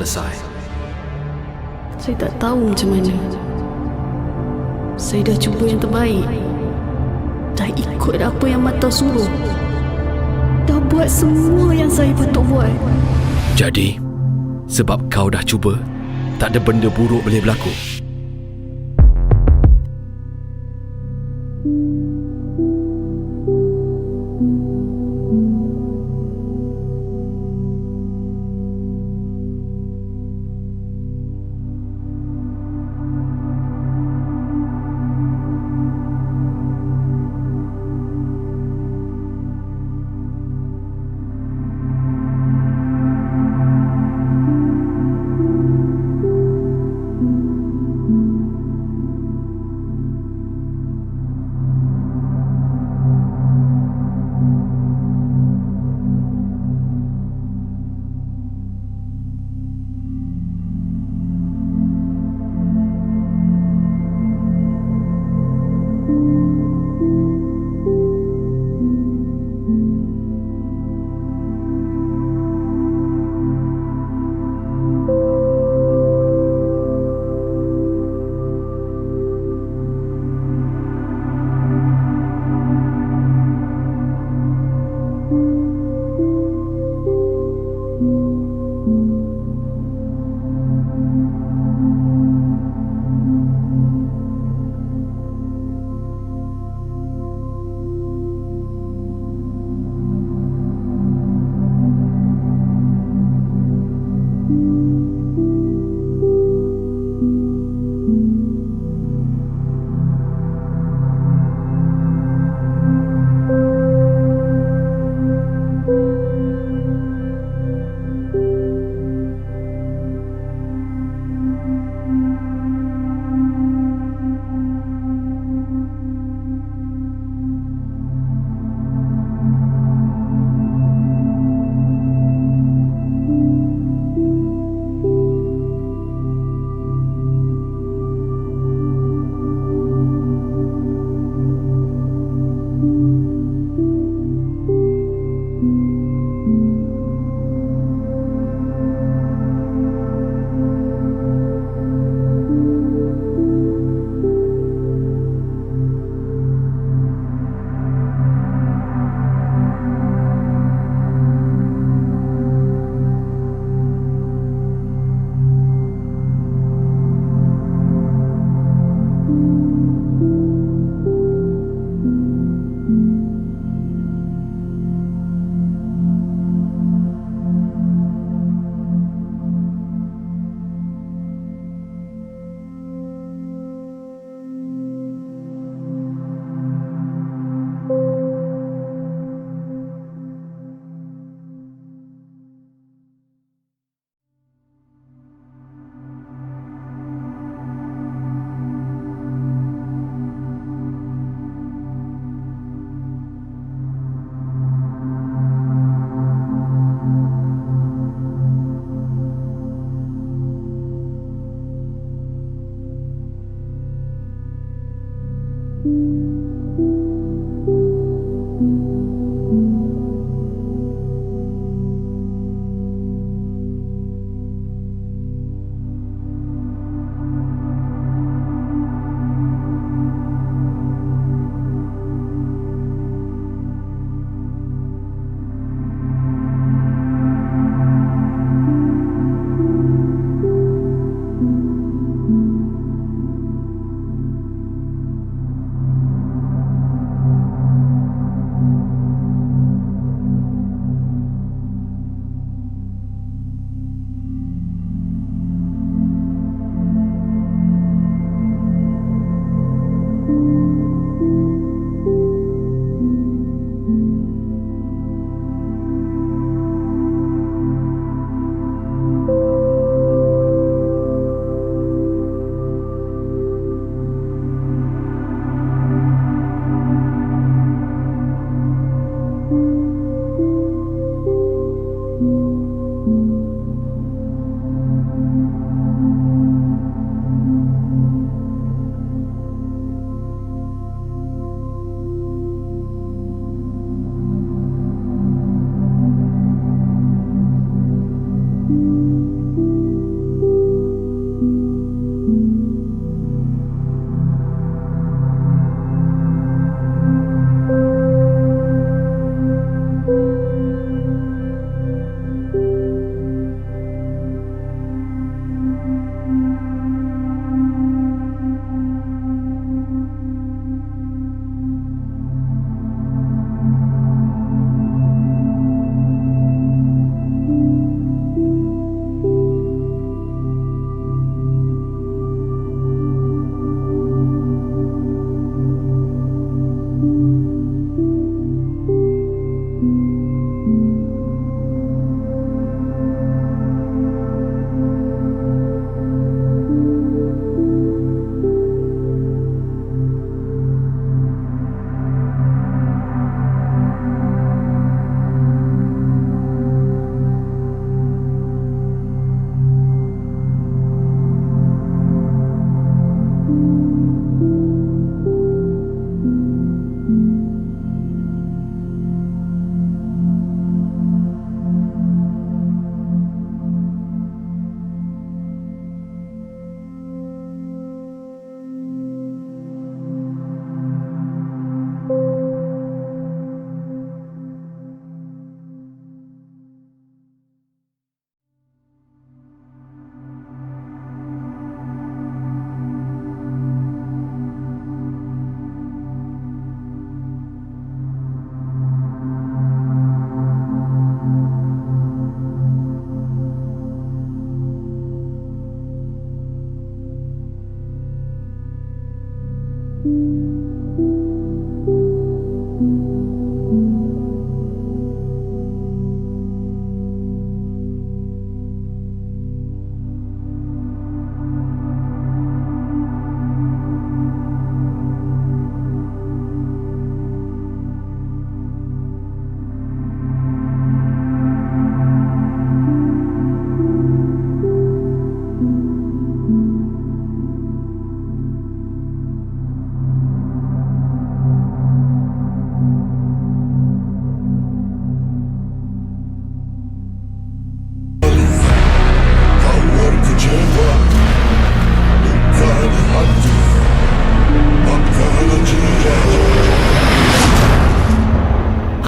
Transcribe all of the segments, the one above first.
selesai. Saya tak tahu macam mana. Saya dah cuba yang terbaik. Dah ikut apa yang mata suruh. Dah buat semua yang saya patut buat. Jadi, sebab kau dah cuba, tak ada benda buruk boleh berlaku.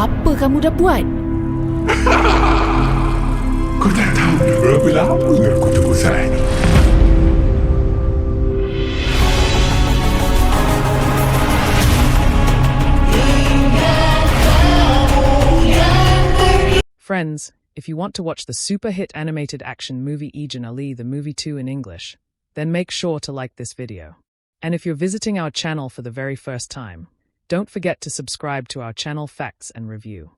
Apa kamu dah buat? Kau tak tahu berapa lama aku tunggu saat ini. Friends, if you want to watch the super hit animated action movie Ejen Ali the movie 2 in English, then make sure to like this video. And if you're visiting our channel for the very first time, don't forget to subscribe to our channel Facts and Review.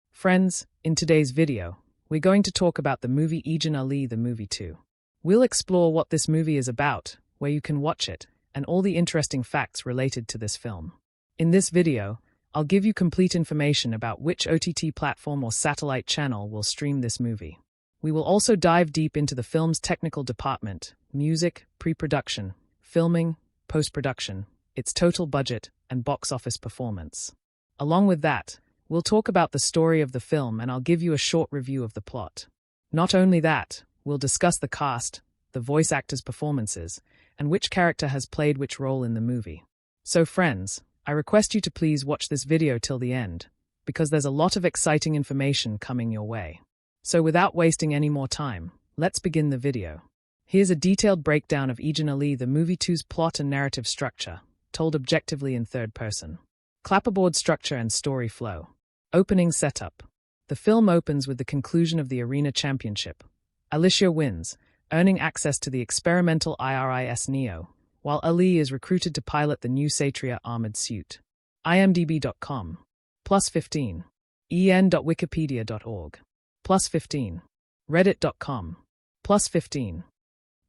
Friends, in today's video, we're going to talk about the movie Ejen Ali the movie 2. We'll explore what this movie is about, where you can watch it, and all the interesting facts related to this film. In this video, I'll give you complete information about which OTT platform or satellite channel will stream this movie. We will also dive deep into the film's technical department, music, pre-production, filming, post-production, its total budget, and box office performance. Along with that, we'll talk about the story of the film and I'll give you a short review of the plot. Not only that, we'll discuss the cast, the voice actors' performances, and which character has played which role in the movie. So friends, I request you to please watch this video till the end, because there's a lot of exciting information coming your way. So without wasting any more time, let's begin the video. Here's a detailed breakdown of Ejen Ali the movie 2's plot and narrative structure, told objectively in third person. Clapperboard structure and story flow. Opening setup. The film opens with the conclusion of the Arena Championship. Alicia wins, earning access to the experimental IRIS Neo, while Ali is recruited to pilot the new Satria armored suit. imdb.com. +15. en.wikipedia.org. +15. reddit.com. +15.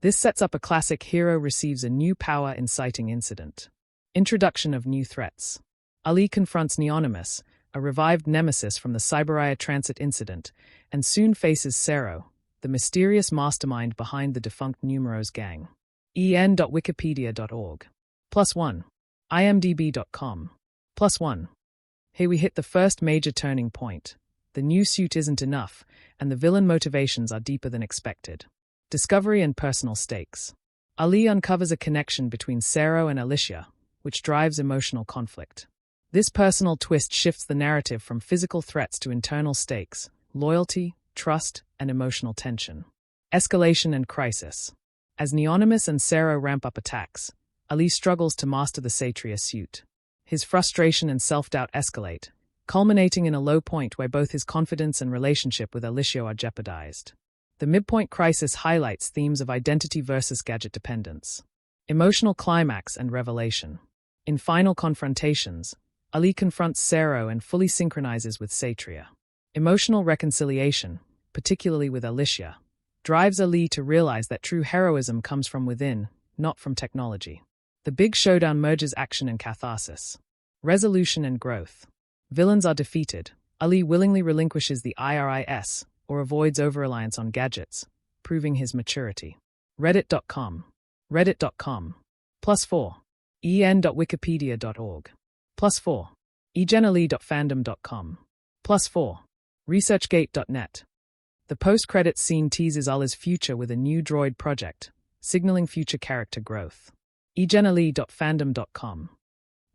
This sets up a classic hero receives a new power inciting incident. Introduction of new threats. Ali confronts Neonimus, a revived nemesis from the Cyberaya transit incident, and soon faces Sero, the mysterious mastermind behind the defunct Numeros gang. en.wikipedia.org. +1. imdb.com. +1. Here we hit the first major turning point. The new suit isn't enough, and the villain motivations are deeper than expected. Discovery and personal stakes. Ali uncovers a connection between Sero and Alicia, which drives emotional conflict. This personal twist shifts the narrative from physical threats to internal stakes, loyalty, trust, and emotional tension. Escalation and crisis. As Neonimus and Sero ramp up attacks, Ali struggles to master the Satria suit. His frustration and self-doubt escalate, culminating in a low point where both his confidence and relationship with Alicia are jeopardized. The midpoint crisis highlights themes of identity versus gadget dependence. Emotional climax and revelation. In final confrontations, Ali confronts Sero and fully synchronizes with Satria. Emotional reconciliation, particularly with Alicia, drives Ali to realize that true heroism comes from within, not from technology. The big showdown merges action and catharsis. Resolution and growth. Villains are defeated. Ali willingly relinquishes the IRIS, or avoids over-reliance on gadgets, proving his maturity. Reddit.com. Reddit.com. +4. en.wikipedia.org. +4. ejenali.fandom.com. +4. researchgate.net. The post-credits scene teases Ali's future with a new droid project, signaling future character growth. ejenali.fandom.com.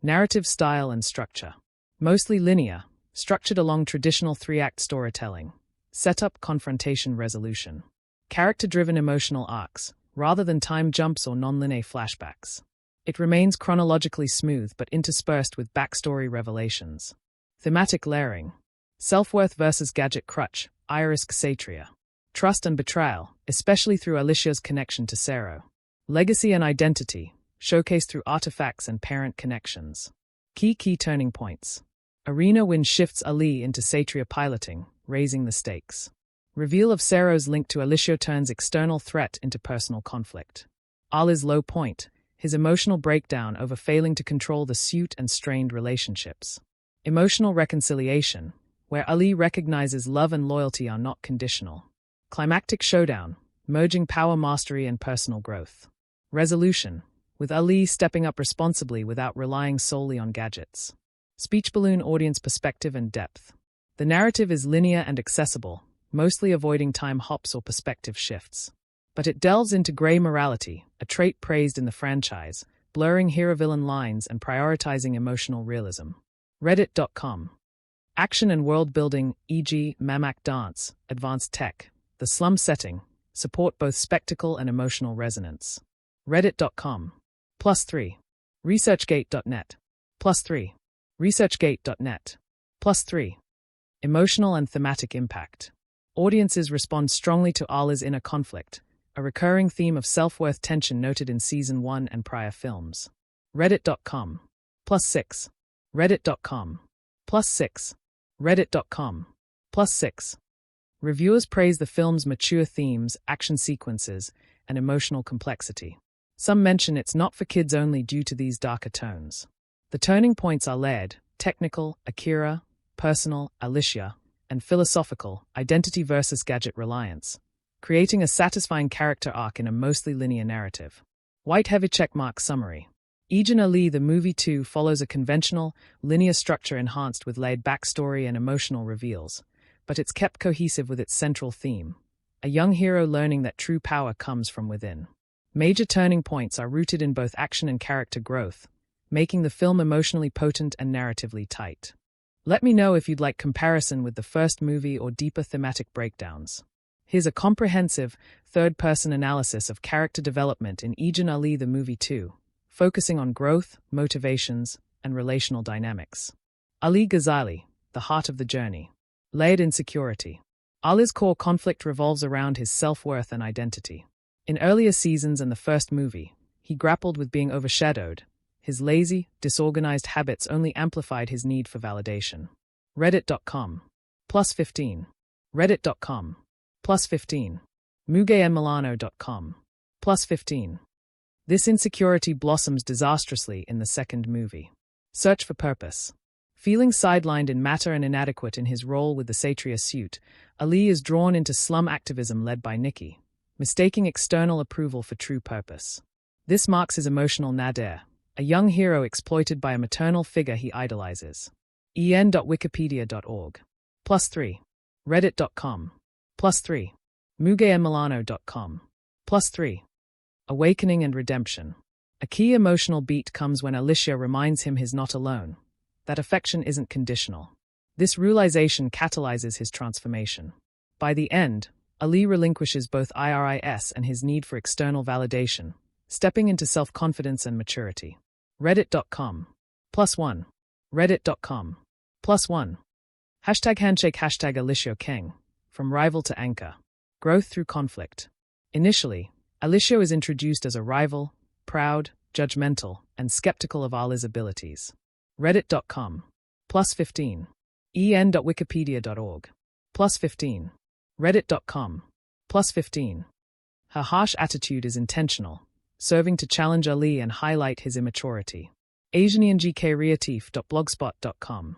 Narrative style and structure. Mostly linear, structured along traditional three-act storytelling. Setup, confrontation, resolution. Character-driven emotional arcs, rather than time jumps or non-linear flashbacks. It remains chronologically smooth but interspersed with backstory revelations. Thematic layering. Self-worth versus gadget crutch, Iris Satria. Trust and betrayal, especially through Alicia's connection to Sero. Legacy and identity, showcased through artifacts and parent connections. Key turning points. Arena win shifts Ali into satria piloting, raising the stakes. Reveal of Sero's link to Alicia turns external threat into personal conflict. Ali's low point, his emotional breakdown over failing to control the suit and strained relationships. Emotional reconciliation, where Ali recognizes love and loyalty are not conditional. Climactic showdown, merging power mastery and personal growth. Resolution, with Ali stepping up responsibly without relying solely on gadgets. Speech balloon audience perspective and depth. The narrative is linear and accessible, mostly avoiding time hops or perspective shifts. But it delves into gray morality, a trait praised in the franchise, blurring hero-villain lines and prioritizing emotional realism. Reddit.com. Action and world building, e.g., Mamak dance, advanced tech, the slum setting, support both spectacle and emotional resonance. Reddit.com. +3. ResearchGate.net. +3. ResearchGate.net. +3. Emotional and thematic impact. Audiences respond strongly to Ali's inner conflict, a recurring theme of self-worth tension noted in Season 1 and prior films. Reddit.com. +6. Reddit.com. +6. Reddit.com. +6. Reviewers praise the film's mature themes, action sequences, and emotional complexity. Some mention it's not for kids only due to these darker tones. The turning points are layered: technical, Akira; personal, Alicia; and philosophical, identity versus gadget reliance, creating a satisfying character arc in a mostly linear narrative. White heavy checkmark summary. Ejen Ali the Movie 2 follows a conventional, linear structure enhanced with laid backstory and emotional reveals, but it's kept cohesive with its central theme, a young hero learning that true power comes from within. Major turning points are rooted in both action and character growth, making the film emotionally potent and narratively tight. Let me know if you'd like comparison with the first movie or deeper thematic breakdowns. Here's a comprehensive, third-person analysis of character development in Ejen Ali the Movie 2, focusing on growth, motivations, and relational dynamics. Ali Ghazali, the heart of the journey. Layered insecurity. Ali's core conflict revolves around his self-worth and identity. In earlier seasons and the first movie, he grappled with being overshadowed. His lazy, disorganized habits only amplified his need for validation. Reddit.com. +15. Reddit.com. +15. MugeandMilano.com. +15. This insecurity blossoms disastrously in the second movie. Search for purpose. Feeling sidelined in matter and inadequate in his role with the satria suit, Ali is drawn into slum activism led by Nikki, mistaking external approval for true purpose. This marks his emotional nadir, a young hero exploited by a maternal figure he idolizes. en.wikipedia.org. +3. Reddit.com. +3. MugeandMilano.com. +3. Awakening and redemption. A key emotional beat comes when Alicia reminds him he's not alone, that affection isn't conditional. This realization catalyzes his transformation. By the end, Ali relinquishes both IRIS and his need for external validation, stepping into self-confidence and maturity. Reddit.com. +1. Reddit.com. +1. #handshake #Alicia Keng. From rival to anchor. Growth through conflict. Initially, Alicia is introduced as a rival, proud, judgmental, and skeptical of Ali's abilities. Reddit.com. +15. en.wikipedia.org. +15. Reddit.com. +15. Her harsh attitude is intentional, serving to challenge Ali and highlight his immaturity. AsianGKReatif.blogspot.com.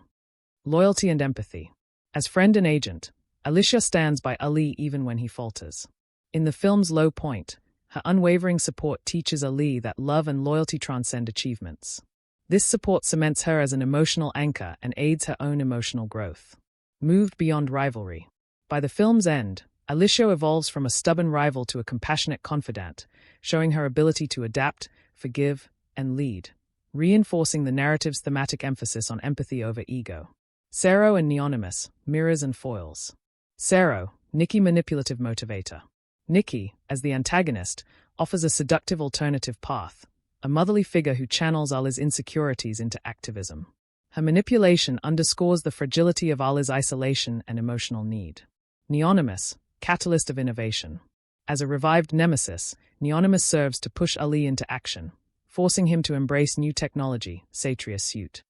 Loyalty and empathy. As friend and agent, Alicia stands by Ali even when he falters. In the film's low point, her unwavering support teaches Ali that love and loyalty transcend achievements. This support cements her as an emotional anchor and aids her own emotional growth. Moved beyond rivalry. By the film's end, Alicia evolves from a stubborn rival to a compassionate confidant, showing her ability to adapt, forgive, and lead, reinforcing the narrative's thematic emphasis on empathy over ego. Sero and Neonimus, mirrors and foils. Sero, Nikki manipulative motivator. Nikki, as the antagonist, offers a seductive alternative path, a motherly figure who channels Ali's insecurities into activism. Her manipulation underscores the fragility of Ali's isolation and emotional need. Neonimus, catalyst of innovation. As a revived nemesis, Neonimus serves to push Ali into action, forcing him to embrace new technology, satria suit.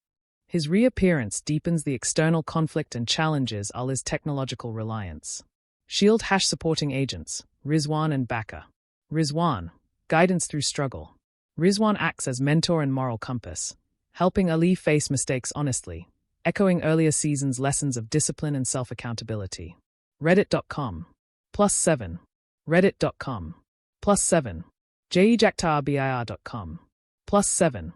His reappearance deepens the external conflict and challenges Ali's technological reliance. Shield supporting agents, Rizwan and Baka. Rizwan, guidance through struggle. Rizwan acts as mentor and moral compass, helping Ali face mistakes honestly, echoing earlier seasons' lessons of discipline and self-accountability. Reddit.com. +7. Reddit.com. +7. jejaktabir.com. +7.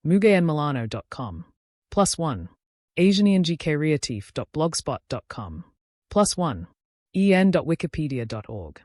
mugayenmilano.com. +1. asianingkreatif.blogspot.com. +1. en.wikipedia.org.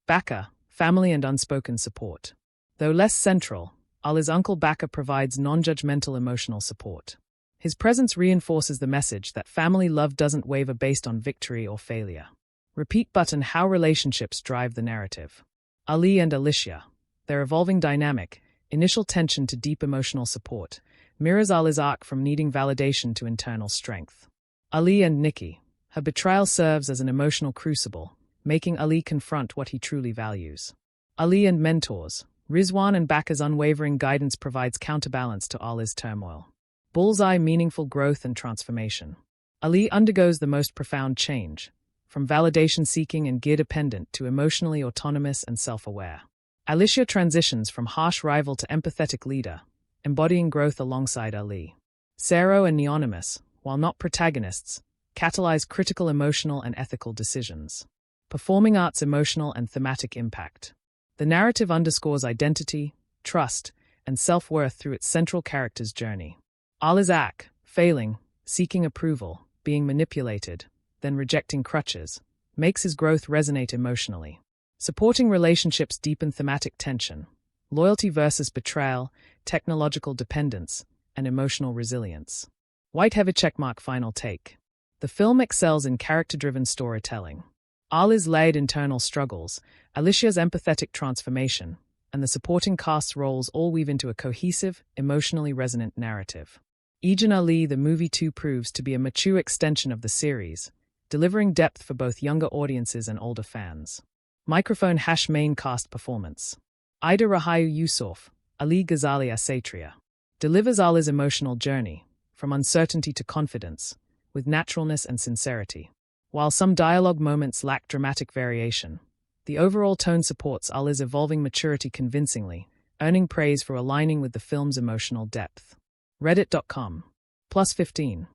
Baka, family and unspoken support. Though less central, Ali's uncle Baka provides non-judgmental emotional support. His presence reinforces the message that family love doesn't waver based on victory or failure. Repeat button how relationships drive the narrative. Ali and Alicia, their evolving dynamic, initial tension to deep emotional support, mirrors Ali's arc from needing validation to internal strength. Ali and Nikki, her betrayal serves as an emotional crucible, making Ali confront what he truly values. Ali and mentors, Rizwan and Baka's unwavering guidance provides counterbalance to Ali's turmoil. Bullseye meaningful growth and transformation. Ali undergoes the most profound change, from validation-seeking and gear-dependent to emotionally autonomous and self-aware. Alicia transitions from harsh rival to empathetic leader, embodying growth alongside Ali. Sero and Neonymous, while not protagonists, catalyze critical emotional and ethical decisions. Performing arts' emotional and thematic impact. The narrative underscores identity, trust, and self-worth through its central character's journey. Ali's act, failing, seeking approval, being manipulated, then rejecting crutches, makes his growth resonate emotionally. Supporting relationships deepen thematic tension, loyalty versus betrayal, technological dependence, and emotional resilience. Whiteheaver checkmark final take. The film excels in character-driven storytelling. Ali's layered internal struggles, Alicia's empathetic transformation, and the supporting cast's roles all weave into a cohesive, emotionally resonant narrative. Ejen Ali the movie 2 proves to be a mature extension of the series, delivering depth for both younger audiences and older fans. Microphone main cast performance. Ida Rahayu Yusoff, Ali Ghazali as Satria, delivers Ali's emotional journey, from uncertainty to confidence, with naturalness and sincerity. While some dialogue moments lack dramatic variation, the overall tone supports Ali's evolving maturity convincingly, earning praise for aligning with the film's emotional depth. Reddit.com. +15.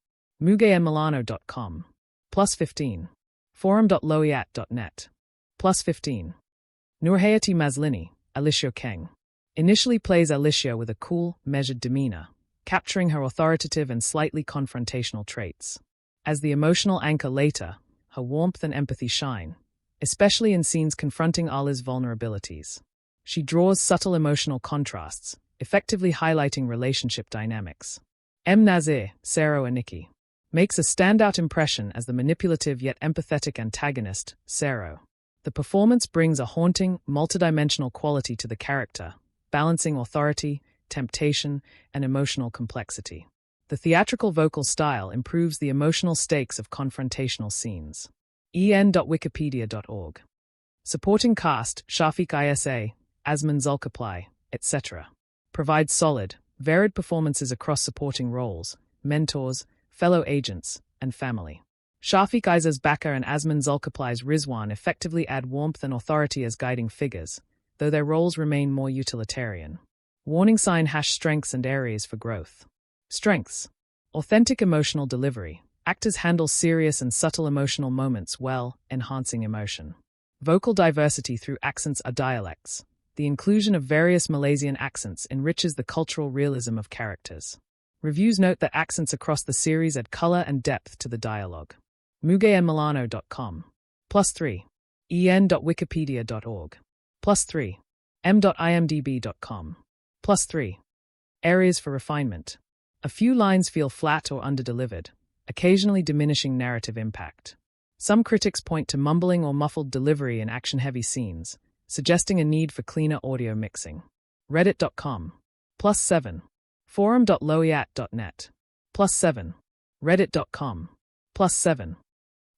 mugayenmilano.com. +15. forum.loiat.net. +15. Noorhayati Maslini, Alicia Keng. Initially plays Alicia with a cool, measured demeanor, capturing her authoritative and slightly confrontational traits. As the emotional anchor later, her warmth and empathy shine, especially in scenes confronting Ali's vulnerabilities. She draws subtle emotional contrasts, effectively highlighting relationship dynamics. M. Nazir, Sero and Nikki, makes a standout impression as the manipulative yet empathetic antagonist, Sero. The performance brings a haunting, multidimensional quality to the character, balancing authority, temptation, and emotional complexity. The theatrical vocal style improves the emotional stakes of confrontational scenes. en.wikipedia.org. Supporting cast, Shafiq Isa, Azman Zulkifli, etc. Provides solid, varied performances across supporting roles, mentors, fellow agents, and family. Shafiq Isa's Baka and Azman Zulkifli's Rizwan effectively add warmth and authority as guiding figures, though their roles remain more utilitarian. Warning sign strengths and areas for growth. Strengths. Authentic emotional delivery. Actors handle serious and subtle emotional moments well, enhancing emotion. Vocal diversity through accents or dialects. The inclusion of various Malaysian accents enriches the cultural realism of characters. Reviews note that accents across the series add color and depth to the dialogue. mugayenmilano.com. +3. en.wikipedia.org. +3. m.imdb.com. +3. Areas for refinement. A few lines feel flat or underdelivered, occasionally diminishing narrative impact. Some critics point to mumbling or muffled delivery in action-heavy scenes, suggesting a need for cleaner audio mixing. Reddit.com. +7. forum.loiat.net. +7. Reddit.com. +7.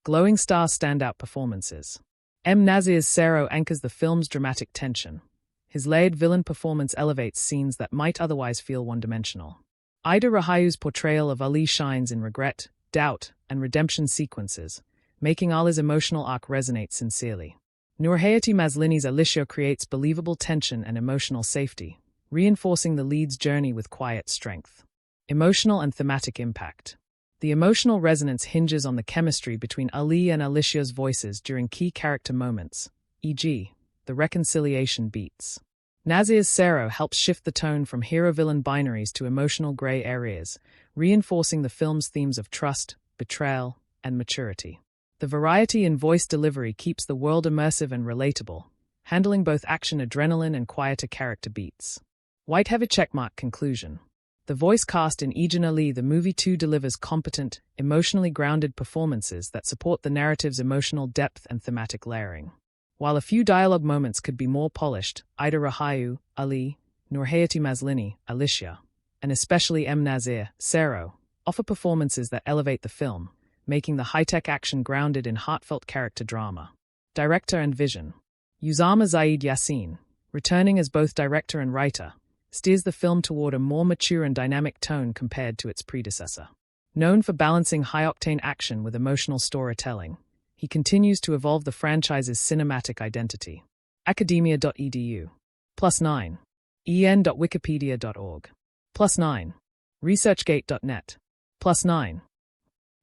Glowing star standout performances. M. Nazir's Sero anchors the film's dramatic tension, His layered villain performance elevates scenes that might otherwise feel one-dimensional. Rahayu's portrayal of Ali shines in regret, doubt, and redemption sequences, making Ali's emotional arc resonate sincerely. Noorhayati Maslini's Alicia creates believable tension and emotional safety, reinforcing the lead's journey with quiet strength. Emotional and thematic impact. The emotional resonance hinges on the chemistry between Ali and Alicia's voices during key character moments, e.g., the reconciliation beats. Nazir's Sero helps shift the tone from hero-villain binaries to emotional gray areas, reinforcing the film's themes of trust, betrayal, and maturity. The variety in voice delivery keeps the world immersive and relatable, handling both action adrenaline and quieter character beats. White heavy checkmark conclusion. The voice cast in Ejen Ali the movie 2 delivers competent, emotionally grounded performances that support the narrative's emotional depth and thematic layering. While a few dialogue moments could be more polished, Rahayu, Ali, Noorhayati Maslini, Alicia, and especially Nazir, Sero, offer performances that elevate the film, making the high-tech action grounded in heartfelt character drama. Director and vision. Usama Zaid Yassin, returning as both director and writer, steers the film toward a more mature and dynamic tone compared to its predecessor. Known for balancing high-octane action with emotional storytelling, he continues to evolve the franchise's cinematic identity. Academia.edu. +9. en.wikipedia.org. +9. researchgate.net. +9.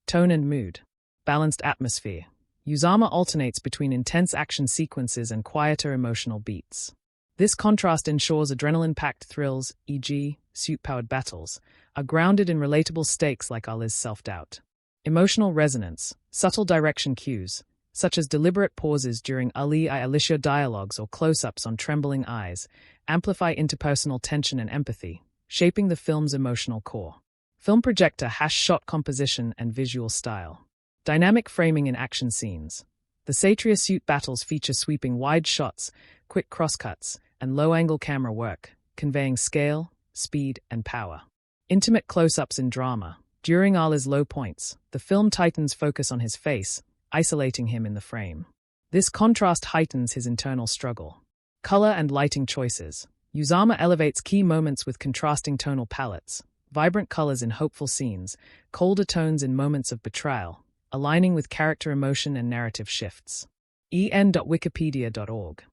Tone and mood. Balanced atmosphere. Usama alternates between intense action sequences and quieter emotional beats. This contrast ensures adrenaline-packed thrills, e.g., suit-powered battles, are grounded in relatable stakes like Ali's self-doubt. Emotional resonance. Subtle direction cues, such as deliberate pauses during Ali-Alicia dialogues or close-ups on trembling eyes, amplify interpersonal tension and empathy, shaping the film's emotional core. Film projector #shot composition and visual style. Dynamic framing in action scenes. The satria suit battles feature sweeping wide shots, quick crosscuts, and low-angle camera work, conveying scale, speed, and power. Intimate close-ups in drama. During Ali's low points, the film tightens focus on his face, isolating him in the frame. This contrast heightens his internal struggle. Color and lighting choices. Usama elevates key moments with contrasting tonal palettes, vibrant colors in hopeful scenes, colder tones in moments of betrayal, aligning with character emotion and narrative shifts. en.wikipedia.org.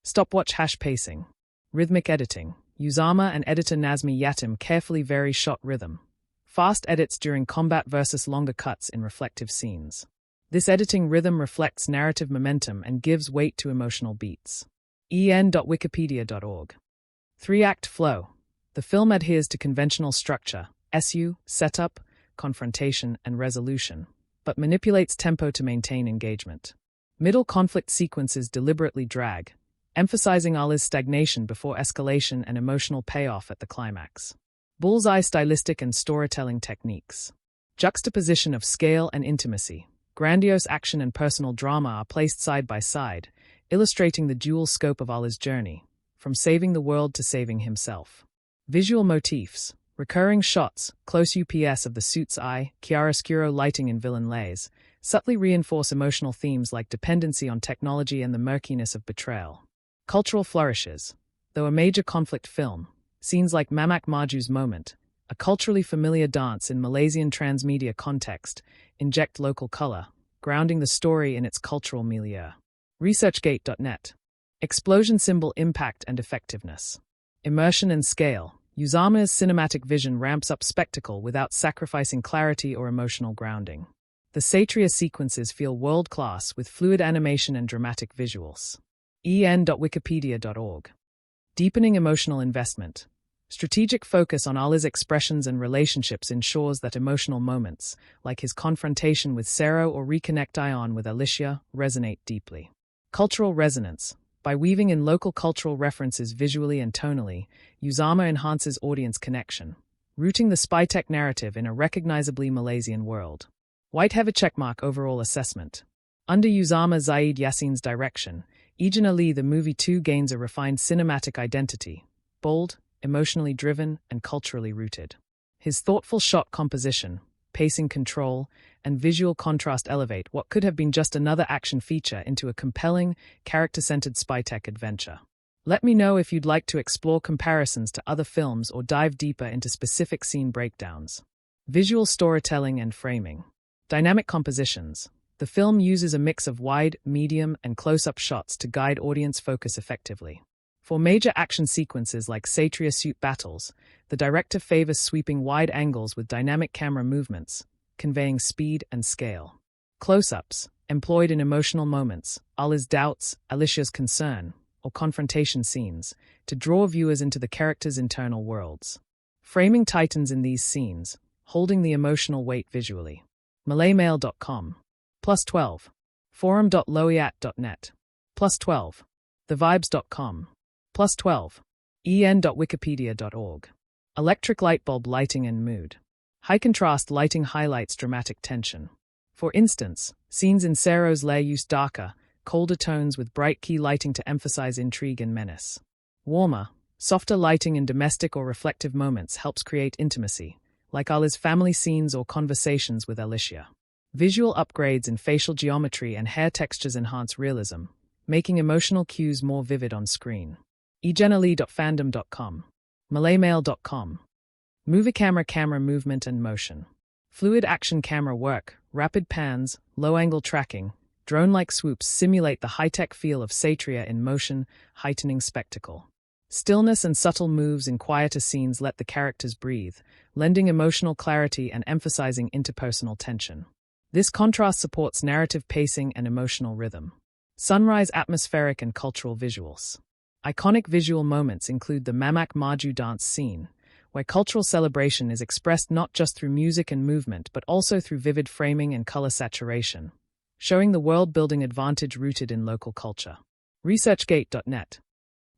Stopwatch #pacing. Rhythmic editing. Usama and editor Nazmi Yatim carefully vary shot rhythm. Fast edits during combat versus longer cuts in reflective scenes. This editing rhythm reflects narrative momentum and gives weight to emotional beats. en.wikipedia.org. 3-act flow. The film adheres to conventional structure, setup, confrontation, and resolution, but manipulates tempo to maintain engagement. Middle conflict sequences deliberately drag, emphasizing Ali's stagnation before escalation and emotional payoff at the climax. Bullseye stylistic and storytelling techniques. Juxtaposition of scale and intimacy. Grandiose action and personal drama are placed side by side, illustrating the dual scope of Ali's journey, from saving the world to saving himself. Visual motifs. Recurring shots, close UPS of the suit's eye, chiaroscuro lighting in villain lays, subtly reinforce emotional themes like dependency on technology and the murkiness of betrayal. Cultural flourishes. Though a major conflict film, scenes like Mamak Maju's Moment, a culturally familiar dance in Malaysian transmedia context, inject local color, grounding the story in its cultural milieu. ResearchGate.net. Explosion symbol impact and effectiveness. Immersion and scale. Usama's cinematic vision ramps up spectacle without sacrificing clarity or emotional grounding. The satria sequences feel world-class with fluid animation and dramatic visuals. en.wikipedia.org. Deepening emotional investment. Strategic focus on Ali's expressions and relationships ensures that emotional moments, like his confrontation with Sero or reconnect Ion with Alicia, resonate deeply. Cultural resonance. By weaving in local cultural references visually and tonally, Usama enhances audience connection, rooting the spy tech narrative in a recognizably Malaysian world. White have a checkmark overall assessment. Under Usama Zaid Yassin's direction, Ejen Ali the movie 2 gains a refined cinematic identity, bold, emotionally driven, and culturally rooted. His thoughtful shot composition, pacing control, and visual contrast elevate what could have been just another action feature into a compelling, character-centered spy tech adventure. Let me know if you'd like to explore comparisons to other films or dive deeper into specific scene breakdowns. Visual storytelling and framing. Dynamic compositions. The film uses a mix of wide, medium, and close-up shots to guide audience focus effectively. For major action sequences like satria suit battles, the director favors sweeping wide angles with dynamic camera movements, conveying speed and scale. Close-ups, employed in emotional moments, Ali's doubts, Alicia's concern, or confrontation scenes, to draw viewers into the characters' internal worlds. Framing tightens in these scenes, holding the emotional weight visually. MalayMail.com. +12. Forum.loiat.net. +12. TheVibes.com. +12. En.wikipedia.org. Electric light bulb lighting and mood. High contrast lighting highlights dramatic tension. For instance, scenes in Sero's lair use darker, colder tones with bright key lighting to emphasize intrigue and menace. Warmer, softer lighting in domestic or reflective moments helps create intimacy, like Ali's family scenes or conversations with Alicia. Visual upgrades in facial geometry and hair textures enhance realism, making emotional cues more vivid on screen. EjenAli.fandom.com. MalayMail.com. Movie camera movement and motion. Fluid action camera work, rapid pans, low-angle tracking, drone-like swoops simulate the high-tech feel of satria in motion, heightening spectacle. Stillness and subtle moves in quieter scenes let the characters breathe, lending emotional clarity and emphasizing interpersonal tension. This contrast supports narrative pacing and emotional rhythm. Sunrise atmospheric and cultural visuals. Iconic visual moments include the Mamak Maju dance scene, where cultural celebration is expressed not just through music and movement but also through vivid framing and color saturation, showing the world-building advantage rooted in local culture. ResearchGate.net.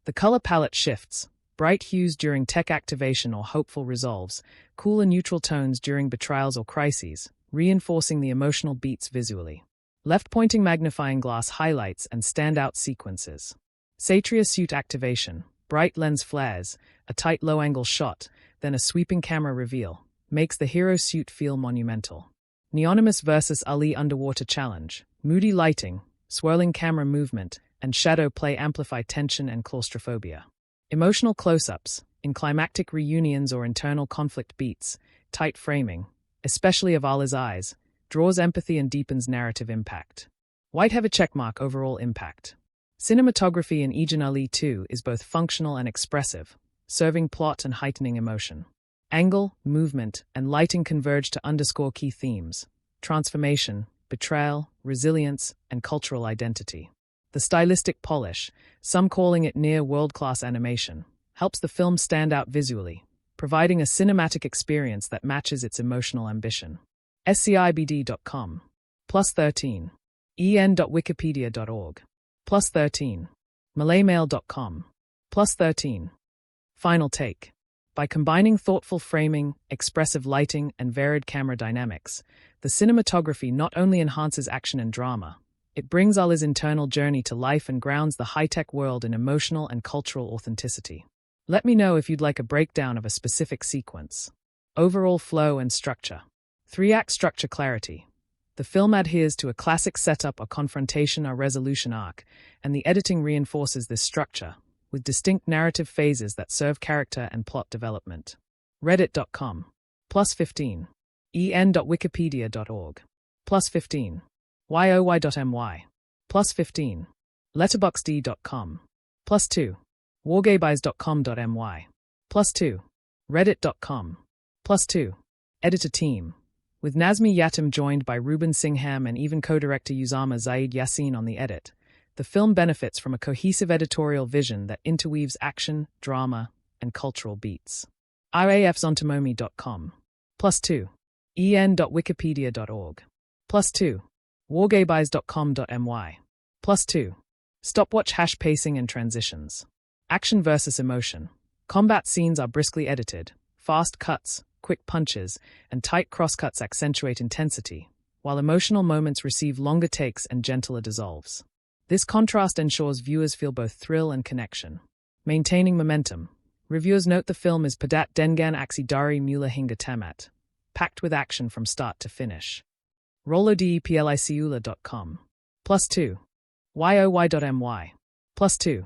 The color palette shifts, bright hues during tech activation or hopeful resolves, cooler neutral tones during betrayals or crises, reinforcing the emotional beats visually. Left-pointing magnifying glass highlights and standout sequences. Satria suit activation, bright lens flares, a tight low-angle shot, then a sweeping camera reveal, makes the hero's suit feel monumental. Neonymous vs. Ali underwater challenge, moody lighting, swirling camera movement, and shadow play amplify tension and claustrophobia. Emotional close-ups, in climactic reunions or internal conflict beats, tight framing, especially of Ali's eyes, draws empathy and deepens narrative impact. White have a checkmark overall impact. Cinematography in Ejen Ali 2 is both functional and expressive, serving plot and heightening emotion. Angle, movement, and lighting converge to underscore key themes: transformation, betrayal, resilience, and cultural identity. The stylistic polish, some calling it near world-class animation, helps the film stand out visually, providing a cinematic experience that matches its emotional ambition. SCIBD.com. +13. En.wikipedia.org. +13. MalayMail.com. +13. Final take. By combining thoughtful framing, expressive lighting, and varied camera dynamics, the cinematography not only enhances action and drama, it brings Ali's internal journey to life and grounds the high-tech world in emotional and cultural authenticity. Let me know if you'd like a breakdown of a specific sequence. Overall flow and structure. 3-act structure clarity. The film adheres to a classic setup, a confrontation or resolution arc, and the editing reinforces this structure, with distinct narrative phases that serve character and plot development. Reddit.com. +15. En.wikipedia.org. +15. yoy.my. +15. Letterboxd.com. +2. wargaybys.com.my. +2. Reddit.com. +2. Editor team. With Nazmi Yatim joined by Ruben Singham and even co-director Usama Zaid Yassin on the edit, the film benefits from a cohesive editorial vision that interweaves action, drama, and cultural beats. rafzontomomi.com. +2. en.wikipedia.org. +2. wargaybys.com.my. +2. Stopwatch hash pacing and transitions. Action versus emotion. Combat scenes are briskly edited. Fast cuts, quick punches, and tight crosscuts accentuate intensity, while emotional moments receive longer takes and gentler dissolves. This contrast ensures viewers feel both thrill and connection. Maintaining momentum. Reviewers note the film is padat dengan aksi dari mula hingga tamat, packed with action from start to finish. rolodeplicula.com. +2. yoy.my. +2.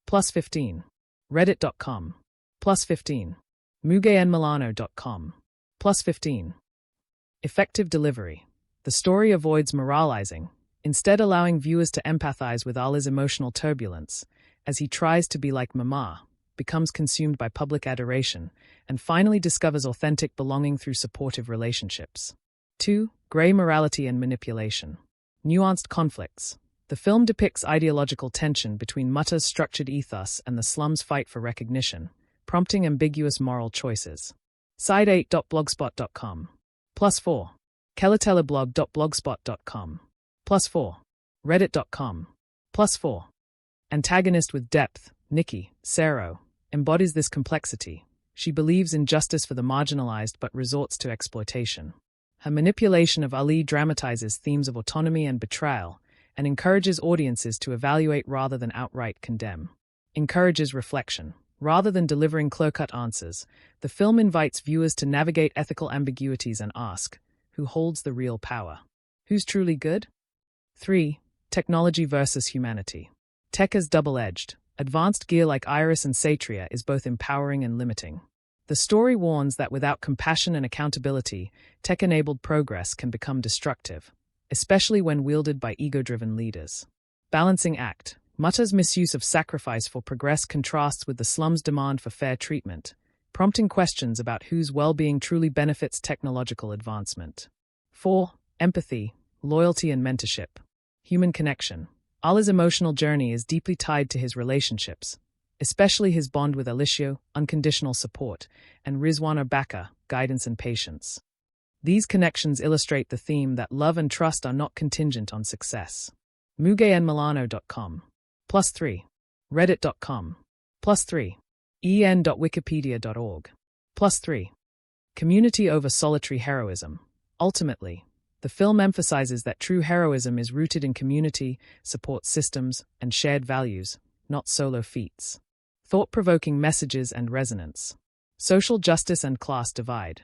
plus 15. Reddit.com, plus 15. mugayenmilano.com, plus 15. Effective delivery. The story avoids moralizing, instead allowing viewers to empathize with Ali's emotional turbulence, as he tries to be like Mama, becomes consumed by public adoration, and finally discovers authentic belonging through supportive relationships. 2. Gray morality and manipulation. Nuanced conflicts. The film depicts ideological tension between Muta's structured ethos and the slum's fight for recognition, prompting ambiguous moral choices. Side8.blogspot.com. Plus 4. Kelatelblog.blogspot.com. Plus 4. Reddit.com. Plus 4. Antagonist with depth, Nikki, Sero, embodies this complexity. She believes in justice for the marginalized but resorts to exploitation. Her manipulation of Ali dramatizes themes of autonomy and betrayal and encourages audiences to evaluate rather than outright condemn. Encourages reflection. Rather than delivering clear-cut answers, the film invites viewers to navigate ethical ambiguities and ask, who holds the real power? Who's truly good? 3. Technology versus humanity. Tech is double-edged. Advanced gear like Iris and Satria is both empowering and limiting. The story warns that without compassion and accountability, tech-enabled progress can become destructive, especially when wielded by ego-driven leaders. Balancing act. Muta's misuse of sacrifice for progress contrasts with the slum's demand for fair treatment, prompting questions about whose well-being truly benefits technological advancement. 4. Empathy, loyalty and mentorship. Human connection. Ali's emotional journey is deeply tied to his relationships, especially his bond with Alicia, unconditional support, and Rizwan Baka, guidance and patience. These connections illustrate the theme that love and trust are not contingent on success. mugayenmilano.com. Plus 3. Reddit.com. Plus 3. en.wikipedia.org. Plus 3. Community over solitary heroism. Ultimately, the film emphasizes that true heroism is rooted in community, support systems, and shared values, not solo feats. Thought-provoking messages and resonance. Social justice and class divide.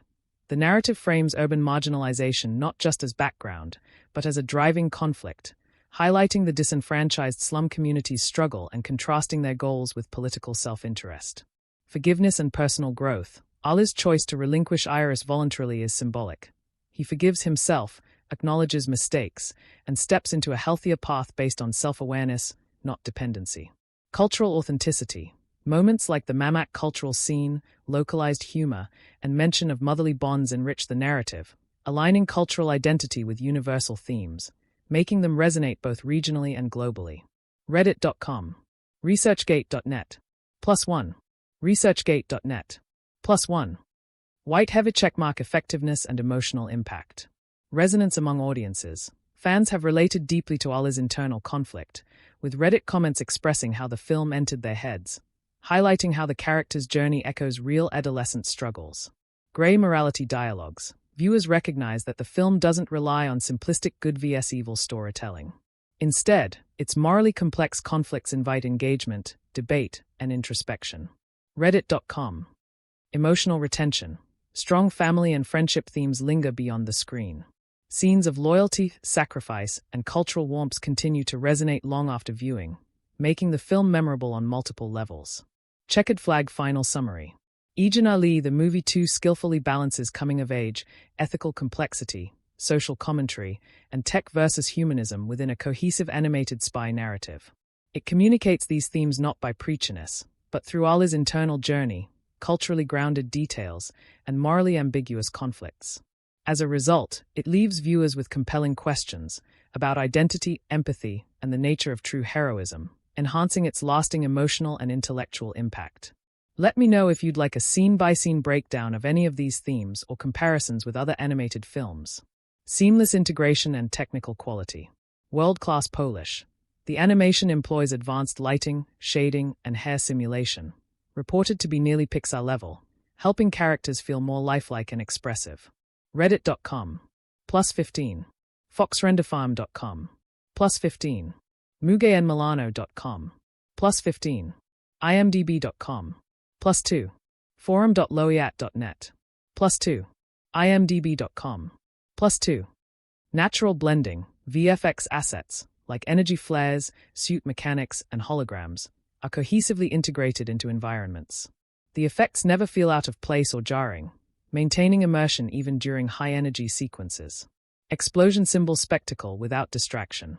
The narrative frames urban marginalization not just as background, but as a driving conflict, highlighting the disenfranchised slum community's struggle and contrasting their goals with political self-interest. Forgiveness and personal growth. Ali's choice to relinquish Iris voluntarily is symbolic. He forgives himself, acknowledges mistakes, and steps into a healthier path based on self-awareness, not dependency. Cultural authenticity. Moments like the Mamak cultural scene, localized humor, and mention of motherly bonds enrich the narrative, aligning cultural identity with universal themes, making them resonate both regionally and globally. Reddit.com. ResearchGate.net. Plus 1. ResearchGate.net. Plus 1. White heavy checkmark effectiveness and emotional impact. Resonance among audiences. Fans have related deeply to Ali's internal conflict, with Reddit comments expressing how the film entered their heads, highlighting how the character's journey echoes real adolescent struggles. Gray morality dialogues. Viewers recognize that the film doesn't rely on simplistic good vs evil storytelling. Instead, its morally complex conflicts invite engagement, debate, and introspection. Reddit.com. Emotional retention. Strong family and friendship themes linger beyond the screen. Scenes of loyalty, sacrifice, and cultural warmth continue to resonate long after viewing, making the film memorable on multiple levels. Checkered flag final summary. Ejen Ali, the movie 2 skillfully balances coming-of-age, ethical complexity, social commentary, and tech versus humanism within a cohesive animated spy narrative. It communicates these themes not by preachiness, but through Ali's internal journey, culturally grounded details, and morally ambiguous conflicts. As a result, it leaves viewers with compelling questions about identity, empathy, and the nature of true heroism, enhancing its lasting emotional and intellectual impact. Let me know if you'd like a scene-by-scene breakdown of any of these themes or comparisons with other animated films. Seamless integration and technical quality. World-class Polish. The animation employs advanced lighting, shading, and hair simulation, reported to be nearly Pixar level, helping characters feel more lifelike and expressive. Reddit.com. Plus 15. FoxRenderFarm.com. Plus 15. mugayenmilano.com. Plus 15. imdb.com. Plus 2. Forum.loiat.net. Plus 2. imdb.com. Plus 2. Natural blending, VFX assets, like energy flares, suit mechanics, and holograms, are cohesively integrated into environments. The effects never feel out of place or jarring, maintaining immersion even during high-energy sequences. Explosion symbol spectacle without distraction.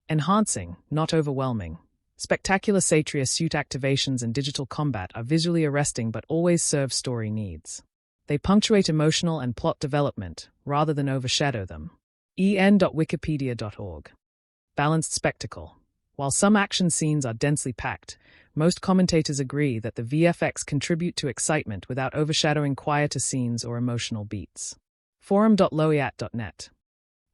Enhancing, not overwhelming. Spectacular satria suit activations and digital combat are visually arresting but always serve story needs. They punctuate emotional and plot development, rather than overshadow them. en.wikipedia.org. Balanced spectacle. While some action scenes are densely packed, most commentators agree that the VFX contribute to excitement without overshadowing quieter scenes or emotional beats. Forum.loiat.net.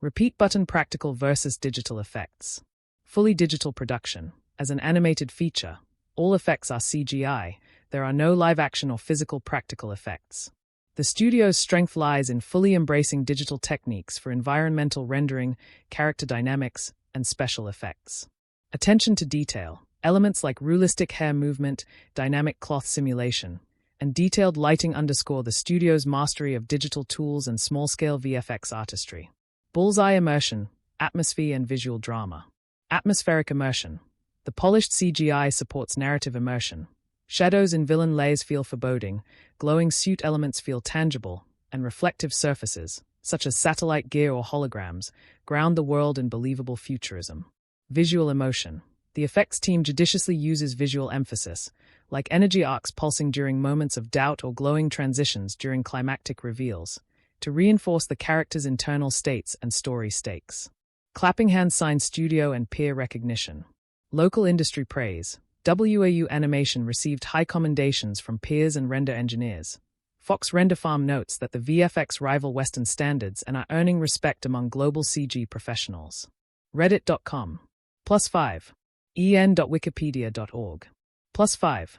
Repeat button practical versus digital effects. Fully digital production. As an animated feature, all effects are CGI, there are no live-action or physical practical effects. The studio's strength lies in fully embracing digital techniques for environmental rendering, character dynamics, and special effects. Attention to detail, elements like realistic hair movement, dynamic cloth simulation, and detailed lighting underscore the studio's mastery of digital tools and small-scale VFX artistry. Bullseye immersion, atmosphere and visual drama. Atmospheric immersion. The polished CGI supports narrative immersion. Shadows in villain layers feel foreboding, glowing suit elements feel tangible, and reflective surfaces, such as satellite gear or holograms, ground the world in believable futurism. Visual emotion. The effects team judiciously uses visual emphasis, like energy arcs pulsing during moments of doubt or glowing transitions during climactic reveals, to reinforce the character's internal states and story stakes. Clapping hands sign studio and peer recognition. Local industry praise. WAU Animation received high commendations from peers and render engineers. Fox Render Farm notes that the VFX rival Western standards and are earning respect among global CG professionals. Reddit.com. +5. en.wikipedia.org. +5.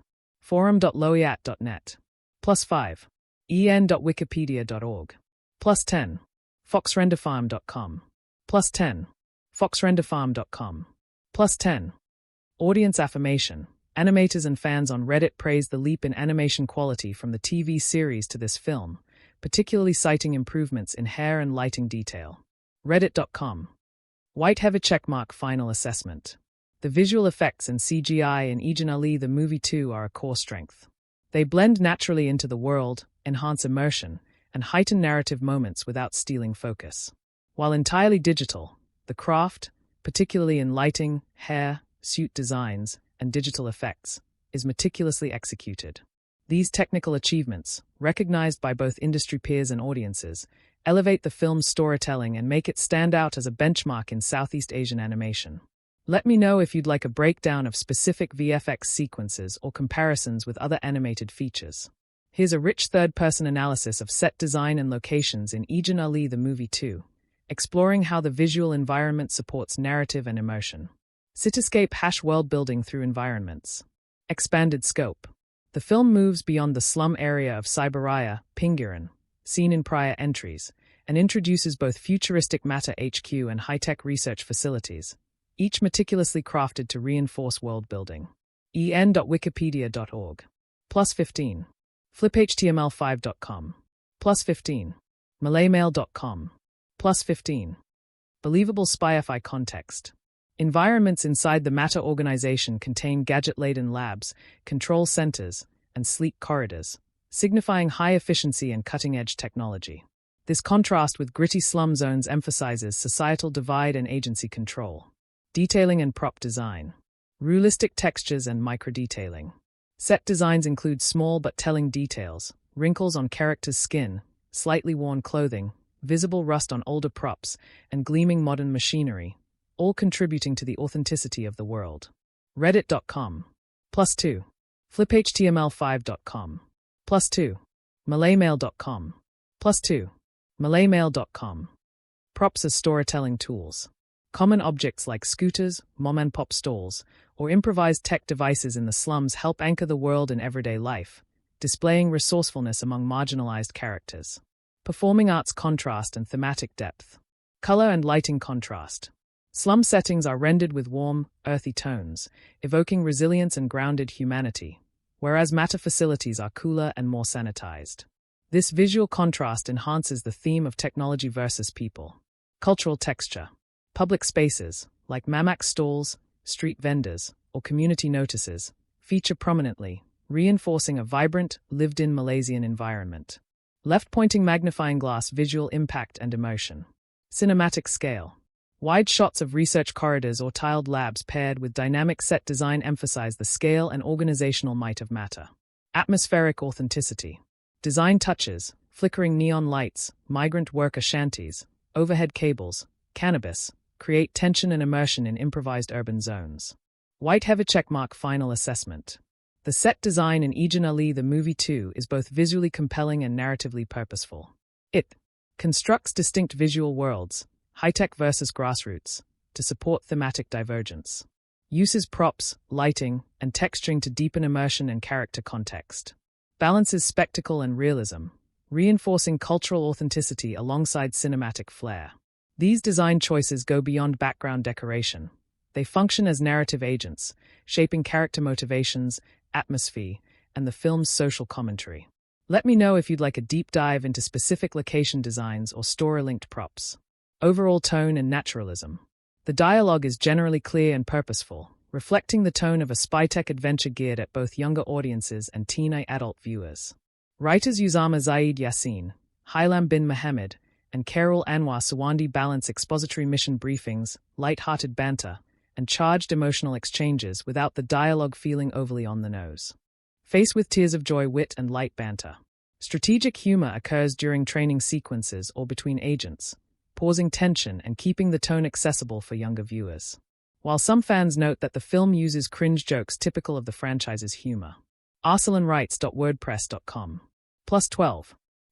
Forum.loiat.net. +5. en.wikipedia.org. +10. foxrenderfarm.com. +10. foxrenderfarm.com. +10. Audience affirmation. Animators and fans on Reddit praise the leap in animation quality from the TV series to this film, particularly citing improvements in hair and lighting detail. Reddit.com. Whiteheaver checkmark final assessment. The visual effects and CGI in Ejen Ali the Movie 2 are a core strength. They blend naturally into the world, enhance immersion, and heighten narrative moments without stealing focus. While entirely digital, the craft, particularly in lighting, hair, suit designs, and digital effects, is meticulously executed. These technical achievements, recognized by both industry peers and audiences, elevate the film's storytelling and make it stand out as a benchmark in Southeast Asian animation. Let me know if you'd like a breakdown of specific VFX sequences or comparisons with other animated features. Here's a rich third-person analysis of set design and locations in Ejen Ali the Movie 2, exploring how the visual environment supports narrative and emotion. Cityscape # world building through environments. Expanded scope. The film moves beyond the slum area of Cyberraya, Pinggiran, seen in prior entries, and introduces both futuristic Matter HQ and high-tech research facilities, each meticulously crafted to reinforce world building. en.wikipedia.org. +15. fliphtml5.com. +15. malaymail.com. +15. Believable spy-fi context. Environments inside the Matter organization contain gadget-laden labs, control centers, and sleek corridors, signifying high efficiency and cutting-edge technology. This contrast with gritty slum zones emphasizes societal divide and agency control. Detailing and prop design. Realistic textures and microdetailing. Set designs include small but telling details, wrinkles on characters' skin, slightly worn clothing, visible rust on older props, and gleaming modern machinery, all contributing to the authenticity of the world. Reddit.com. +2. fliphtml5.com. +2. malaymail.com. +2. malaymail.com. Props as storytelling tools. Common objects like scooters, mom-and-pop stalls, or improvised tech devices in the slums help anchor the world in everyday life, displaying resourcefulness among marginalized characters. Performing arts contrast and thematic depth. Color and lighting contrast. Slum settings are rendered with warm, earthy tones, evoking resilience and grounded humanity, whereas Matter facilities are cooler and more sanitized. This visual contrast enhances the theme of technology versus people. Cultural texture. Public spaces, like Mamak stalls, street vendors, or community notices, feature prominently, reinforcing a vibrant, lived-in Malaysian environment. Left-pointing magnifying glass visual impact and emotion. Cinematic scale. Wide shots of research corridors or tiled labs paired with dynamic set design emphasize the scale and organizational might of matter. Atmospheric authenticity. Design touches, flickering neon lights, migrant worker shanties, overhead cables, cannabis, create tension and immersion in improvised urban zones. White heavy checkmark final assessment. The set design in Ejen Ali the Movie 2 is both visually compelling and narratively purposeful. It constructs distinct visual worlds, high-tech versus grassroots, to support thematic divergence. Uses props, lighting, and texturing to deepen immersion and character context. Balances spectacle and realism, reinforcing cultural authenticity alongside cinematic flair. These design choices go beyond background decoration. They function as narrative agents, shaping character motivations, atmosphere, and the film's social commentary. Let me know if you'd like a deep dive into specific location designs or story-linked props. Overall tone and naturalism. The dialogue is generally clear and purposeful, reflecting the tone of a spy-tech adventure geared at both younger audiences and teen adult viewers. Writers Usama Zaid Yassin, Hilam bin Mohammed, and Khairul Anwar Suwandi balance expository mission briefings, light-hearted banter, and charged emotional exchanges without the dialogue feeling overly on the nose. Faced with tears of joy, wit, and light banter. Strategic humor occurs during training sequences or between agents, pausing tension and keeping the tone accessible for younger viewers. While some fans note that the film uses cringe jokes typical of the franchise's humor. arsalanrights.wordpress.com. +12.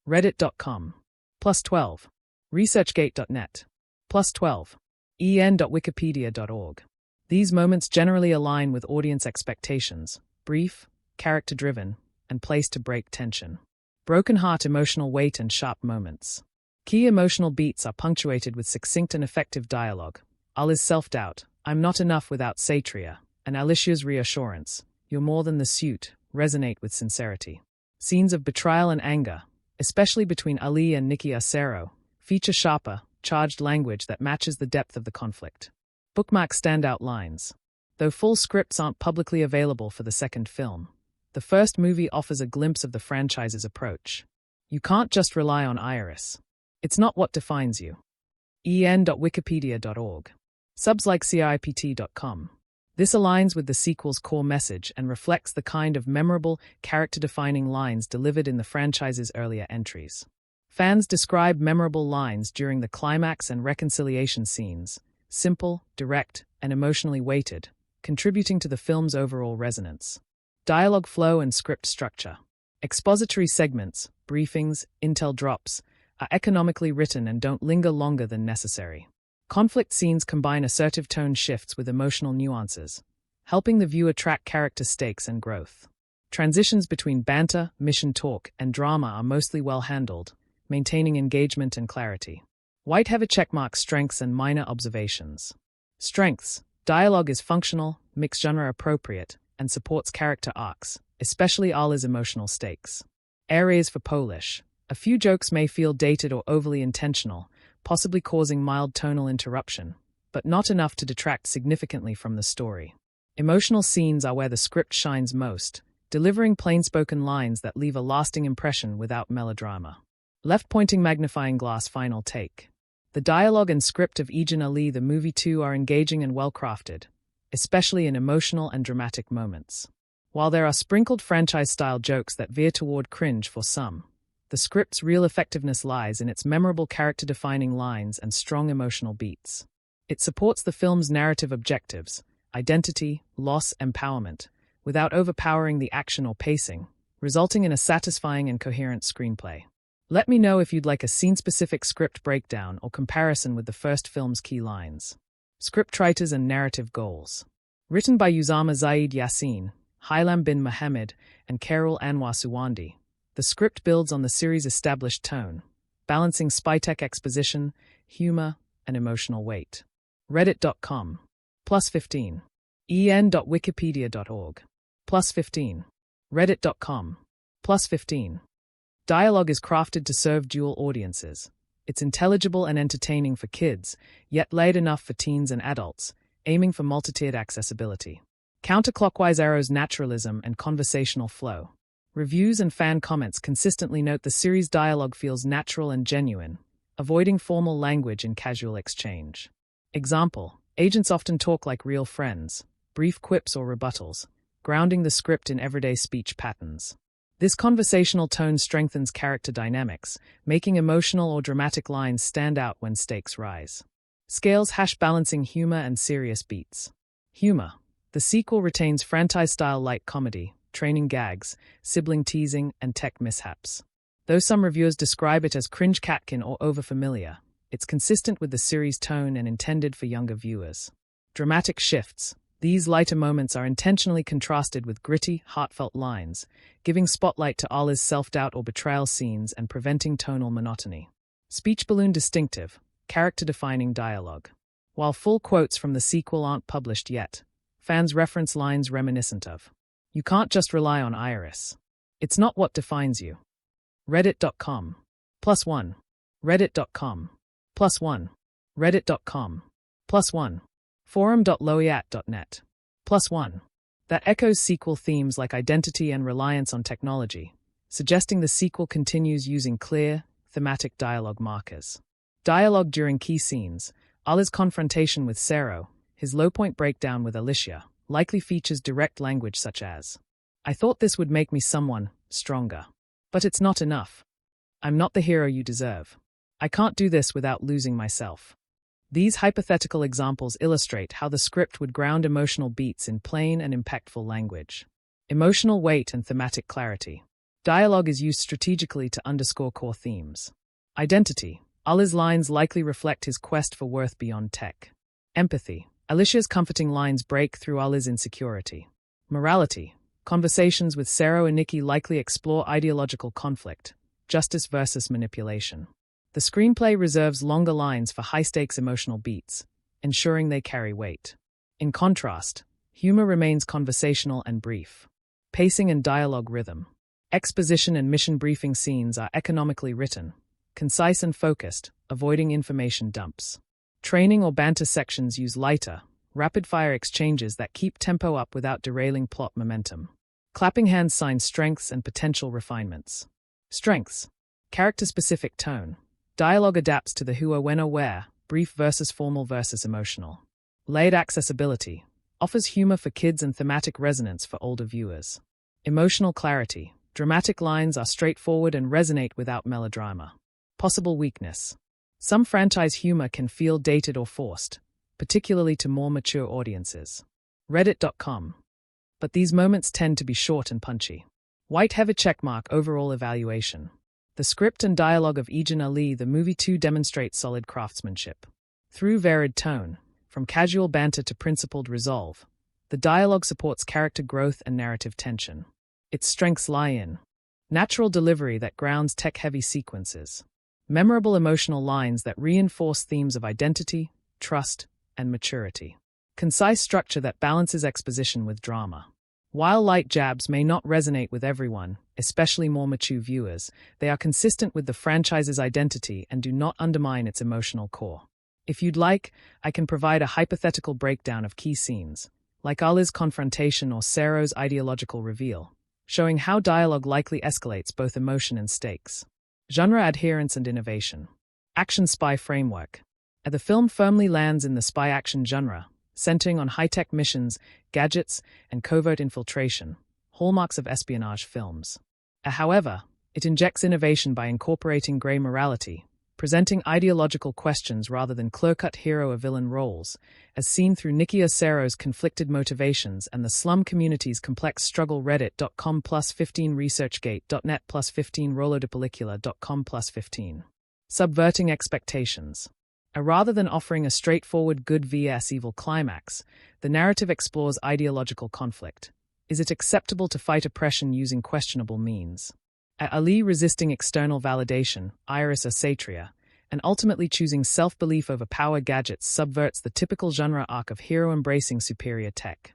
Reddit.com. +12. ResearchGate.net. +12. en.wikipedia.org. These moments generally align with audience expectations, brief, character-driven, and placed to break tension. Broken heart emotional weight and sharp moments. Key emotional beats are punctuated with succinct and effective dialogue. Ali's self-doubt, I'm not enough without satria, and Alicia's reassurance, you're more than the suit, resonate with sincerity. Scenes of betrayal and anger, especially between Ali and Nicky Acero, feature sharper, charged language that matches the depth of the conflict. Bookmark standout lines. Though full scripts aren't publicly available for the second film, the first movie offers a glimpse of the franchise's approach. You can't just rely on Iris. It's not what defines you. en.wikipedia.org. Subs like CIPT.com. This aligns with the sequel's core message and reflects the kind of memorable, character-defining lines delivered in the franchise's earlier entries. Fans describe memorable lines during the climax and reconciliation scenes, simple, direct, and emotionally weighted, contributing to the film's overall resonance. Dialogue flow and script structure. Expository segments, briefings, intel drops, are economically written and don't linger longer than necessary. Conflict scenes combine assertive tone shifts with emotional nuances, helping the viewer track character stakes and growth. Transitions between banter, mission talk, and drama are mostly well handled, maintaining engagement and clarity. White have a checkmark strengths and minor observations. Strengths. Dialogue is functional, mixed genre appropriate, and supports character arcs, especially Ali's emotional stakes. Areas for polish. A few jokes may feel dated or overly intentional, possibly causing mild tonal interruption, but not enough to detract significantly from the story. Emotional scenes are where the script shines most, delivering plain-spoken lines that leave a lasting impression without melodrama. Left-pointing magnifying glass final take. The dialogue and script of Ejen Ali the Movie 2 are engaging and well-crafted, especially in emotional and dramatic moments. While there are sprinkled franchise-style jokes that veer toward cringe for some, the script's real effectiveness lies in its memorable character-defining lines and strong emotional beats. It supports the film's narrative objectives, identity, loss, empowerment, without overpowering the action or pacing, resulting in a satisfying and coherent screenplay. Let me know if you'd like a scene-specific script breakdown or comparison with the first film's key lines. Scriptwriters and narrative goals. Written by Usama Zaid Yassin, Hilam bin Mohammed, and Khairul Anwar Suwandi, the script builds on the series' established tone, balancing spy-tech exposition, humor, and emotional weight. Reddit.com. +15. en.wikipedia.org. +15. Reddit.com. +15. Dialogue is crafted to serve dual audiences. It's intelligible and entertaining for kids, yet layered enough for teens and adults, aiming for multi-tiered accessibility. Counterclockwise arrows naturalism and conversational flow. Reviews and fan comments consistently note the series' dialogue feels natural and genuine, avoiding formal language in casual exchange. Example: agents often talk like real friends, brief quips or rebuttals, grounding the script in everyday speech patterns. This conversational tone strengthens character dynamics, making emotional or dramatic lines stand out when stakes rise. Scales balancing humor and serious beats. Humor. The sequel retains franchise-style light comedy, training gags, sibling teasing, and tech mishaps. Though some reviewers describe it as cringe catkin or overfamiliar, it's consistent with the series' tone and intended for younger viewers. Dramatic shifts. These lighter moments are intentionally contrasted with gritty, heartfelt lines, giving spotlight to Ali's self-doubt or betrayal scenes and preventing tonal monotony. Speech balloon distinctive, character-defining dialogue. While full quotes from the sequel aren't published yet, fans reference lines reminiscent of, "You can't just rely on Iris. It's not what defines you." Reddit.com. +1. Reddit.com. +1. Reddit.com. +1. Forum.loiat.net. +1. That echoes sequel themes like identity and reliance on technology, suggesting the sequel continues using clear, thematic dialogue markers. Dialogue during key scenes. Ali's confrontation with Sero, his low-point breakdown with Alicia, likely features direct language such as, "I thought this would make me someone stronger. But it's not enough. I'm not the hero you deserve. I can't do this without losing myself." These hypothetical examples illustrate how the script would ground emotional beats in plain and impactful language. Emotional weight and thematic clarity. Dialogue is used strategically to underscore core themes. Identity. Ali's lines likely reflect his quest for worth beyond tech. Empathy. Alicia's comforting lines break through Ali's insecurity. Morality. Conversations with Sero and Nikki likely explore ideological conflict, justice versus manipulation. The screenplay reserves longer lines for high-stakes emotional beats, ensuring they carry weight. In contrast, humor remains conversational and brief. Pacing and dialogue rhythm. Exposition and mission briefing scenes are economically written, concise and focused, avoiding information dumps. Training or banter sections use lighter, rapid-fire exchanges that keep tempo up without derailing plot momentum. Clapping hands sign strengths and potential refinements. Strengths. Character-specific tone. Dialogue adapts to the who or when or where, brief versus formal versus emotional. Layered accessibility. Offers humor for kids and thematic resonance for older viewers. Emotional clarity. Dramatic lines are straightforward and resonate without melodrama. Possible weakness. Some franchise humor can feel dated or forced, particularly to more mature audiences. Reddit.com. But these moments tend to be short and punchy. White heavy checkmark overall evaluation. The script and dialogue of Ejen Ali the movie 2 demonstrate solid craftsmanship. Through varied tone, from casual banter to principled resolve, the dialogue supports character growth and narrative tension. Its strengths lie in natural delivery that grounds tech-heavy sequences, memorable emotional lines that reinforce themes of identity, trust, and maturity, concise structure that balances exposition with drama. While light jabs may not resonate with everyone, especially more mature viewers, they are consistent with the franchise's identity and do not undermine its emotional core. If you'd like, I can provide a hypothetical breakdown of key scenes, like Ali's confrontation or Sero's ideological reveal, showing how dialogue likely escalates both emotion and stakes. Genre adherence and innovation. Action spy framework. The film firmly lands in the spy action genre, centering on high-tech missions, gadgets, and covert infiltration, hallmarks of espionage films. However, it injects innovation by incorporating gray morality, presenting ideological questions rather than clear-cut hero or villain roles, as seen through Nikki Sero's conflicted motivations and the slum community's complex struggle. Reddit.com +15 ResearchGate.net +15 RoloDePellicula.com +15. Subverting expectations. Rather than offering a straightforward good vs evil climax, the narrative explores ideological conflict. Is it acceptable to fight oppression using questionable means? Ali resisting external validation, Iris or satria, and ultimately choosing self-belief over power gadgets subverts the typical genre arc of hero embracing superior tech.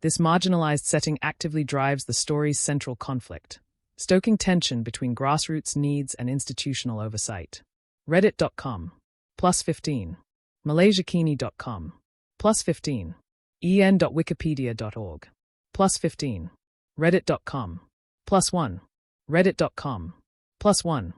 This marginalized setting actively drives the story's central conflict, stoking tension between grassroots needs and institutional oversight. Reddit.com. +15. MalaysiaKini.com. +15. En.wikipedia.org. +15. Reddit.com. +1. Reddit.com. +1.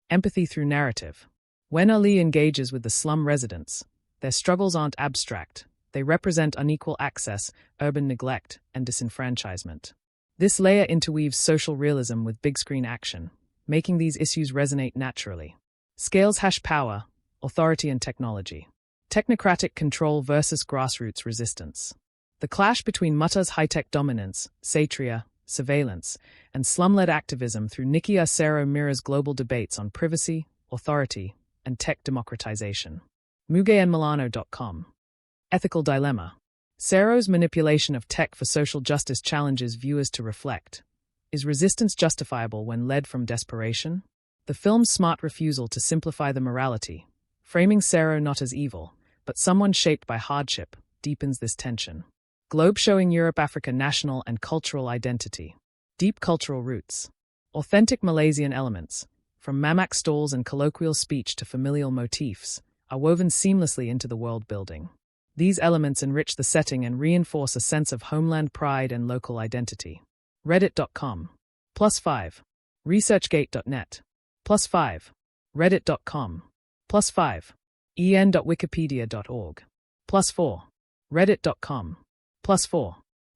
Empathy through narrative. When Ali engages with the slum residents, their struggles aren't abstract. They represent unequal access, urban neglect, and disenfranchisement. This layer interweaves social realism with big-screen action, making these issues resonate naturally. Scales #power, authority and technology. Technocratic control versus grassroots resistance. The clash between Mutta's high-tech dominance, satria, surveillance, and slum-led activism through misiK mirrors global debates on privacy, authority, and tech democratization. mugeandmilano.com. Ethical dilemma. Sero's manipulation of tech for social justice challenges viewers to reflect. Is resistance justifiable when led from desperation? The film's smart refusal to simplify the morality, framing Sero not as evil, but someone shaped by hardship, deepens this tension. Globe showing Europe-Africa national and cultural identity. Deep cultural roots. Authentic Malaysian elements, from mamak stalls and colloquial speech to familial motifs, are woven seamlessly into the world building. These elements enrich the setting and reinforce a sense of homeland pride and local identity. Reddit.com. +5. ResearchGate.net. +5. Reddit.com. +5. En.wikipedia.org. +4. Reddit.com. +4.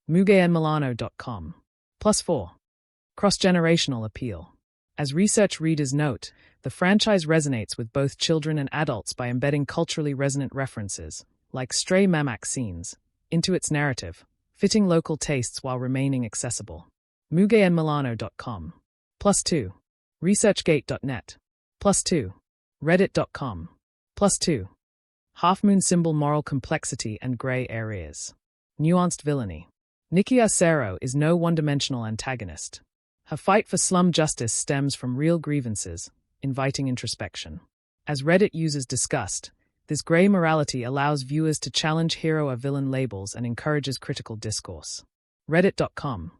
mugeandmilano.com. +4. Cross-generational appeal. As research readers note, the franchise resonates with both children and adults by embedding culturally resonant references, like stray mamak scenes, into its narrative, fitting local tastes while remaining accessible. mugeandmilano.com. +2. ResearchGate.net. +2. Reddit.com. +2. Half-moon symbol moral complexity and grey areas. Nuanced villainy. Nikia Sero is no one-dimensional antagonist. Her fight for slum justice stems from real grievances, inviting introspection. As Reddit users discussed, this grey morality allows viewers to challenge hero or villain labels and encourages critical discourse. Reddit.com.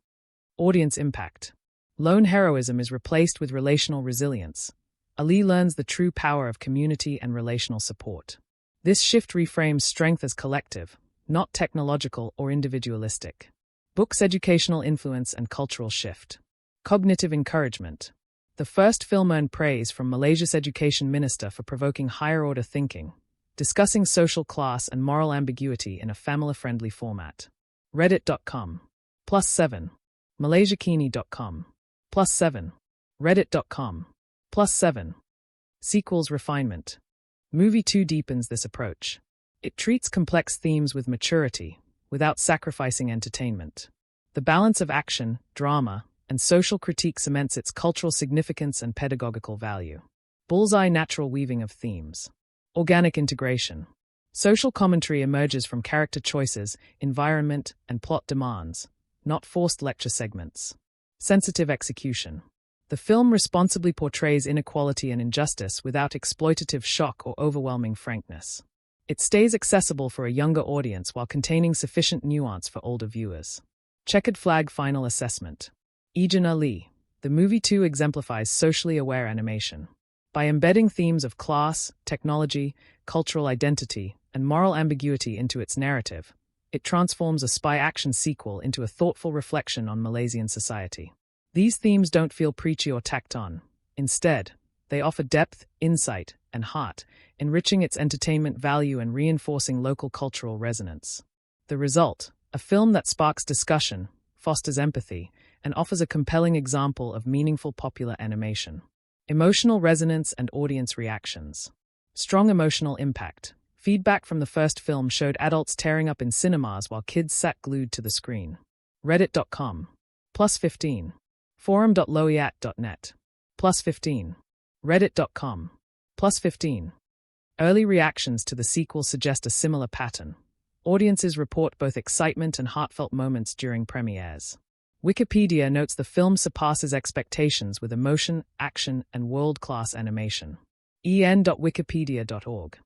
Audience impact. Lone heroism is replaced with relational resilience. Ali learns the true power of community and relational support. This shift reframes strength as collective, not technological or individualistic. Book's educational influence and cultural shift. Cognitive encouragement. The first film earned praise from Malaysia's education minister for provoking higher-order thinking, discussing social class and moral ambiguity in a family-friendly format. Reddit.com. +7. MalaysiaKini.com. +7. Reddit.com. +7. Sequels refinement. Movie 2 deepens this approach. It treats complex themes with maturity, without sacrificing entertainment. The balance of action, drama, and social critique cements its cultural significance and pedagogical value. Bullseye natural weaving of themes. Organic integration. Social commentary emerges from character choices, environment, and plot demands, not forced lecture segments. Sensitive execution. The film responsibly portrays inequality and injustice without exploitative shock or overwhelming frankness. It stays accessible for a younger audience while containing sufficient nuance for older viewers. Checkered flag final assessment. Ejen Ali. The movie 2 exemplifies socially aware animation. By embedding themes of class, technology, cultural identity, and moral ambiguity into its narrative, it transforms a spy action sequel into a thoughtful reflection on Malaysian society. These themes don't feel preachy or tacked on. Instead, they offer depth, insight, and heart, enriching its entertainment value and reinforcing local cultural resonance. The result, a film that sparks discussion, fosters empathy, and offers a compelling example of meaningful popular animation. Emotional resonance and audience reactions. Strong emotional impact. Feedback from the first film showed adults tearing up in cinemas while kids sat glued to the screen. Reddit.com. +15. Forum.loiat.net. +15. Reddit.com. +15. Early reactions to the sequel suggest a similar pattern. Audiences report both excitement and heartfelt moments during premieres. Wikipedia notes the film surpasses expectations with emotion, action, and world-class animation. En.wikipedia.org.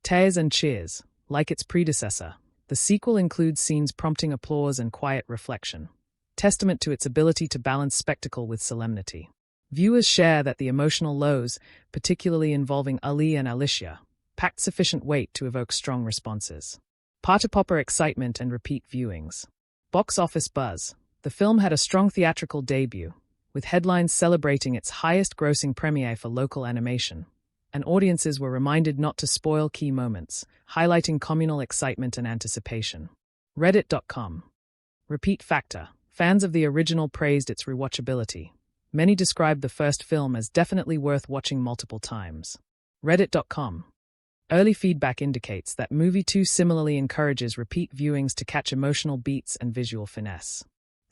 Tears and cheers. Like its predecessor, The sequel includes scenes prompting applause and quiet reflection, testament to its ability to balance spectacle with solemnity. Viewers share that the emotional lows, particularly involving Ali and Alicia, packed sufficient weight to evoke strong responses. Party-popper excitement and repeat viewings. Box office buzz. The film had a strong theatrical debut, with headlines celebrating its highest-grossing premiere for local animation, and audiences were reminded not to spoil key moments, highlighting communal excitement and anticipation. Reddit.com. Repeat factor. Fans of the original praised its rewatchability. Many described the first film as definitely worth watching multiple times. Reddit.com. Early feedback indicates that Movie 2 similarly encourages repeat viewings to catch emotional beats and visual finesse.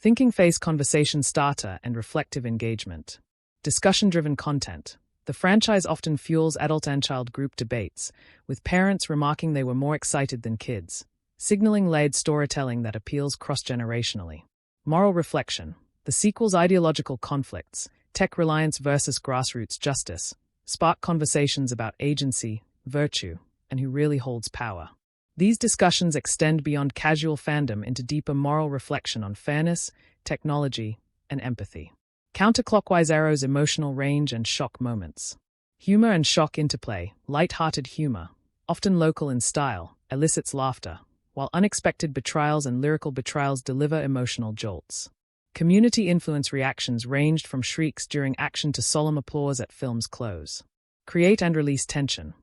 Thinking face conversation starter and reflective engagement. Discussion-driven content. The franchise often fuels adult and child group debates, with parents remarking they were more excited than kids, signaling layered storytelling that appeals cross-generationally. Moral reflection. The sequel's ideological conflicts, tech reliance versus grassroots justice, spark conversations about agency, virtue, and who really holds power. These discussions extend beyond casual fandom into deeper moral reflection on fairness, technology, and empathy. Counterclockwise arrows emotional range and shock moments. Humor and shock interplay, light-hearted humor, often local in style, elicits laughter, while unexpected betrayals and lyrical betrayals deliver emotional jolts. Community influence reactions ranged from shrieks during action to solemn applause at film's close. Create and release tension.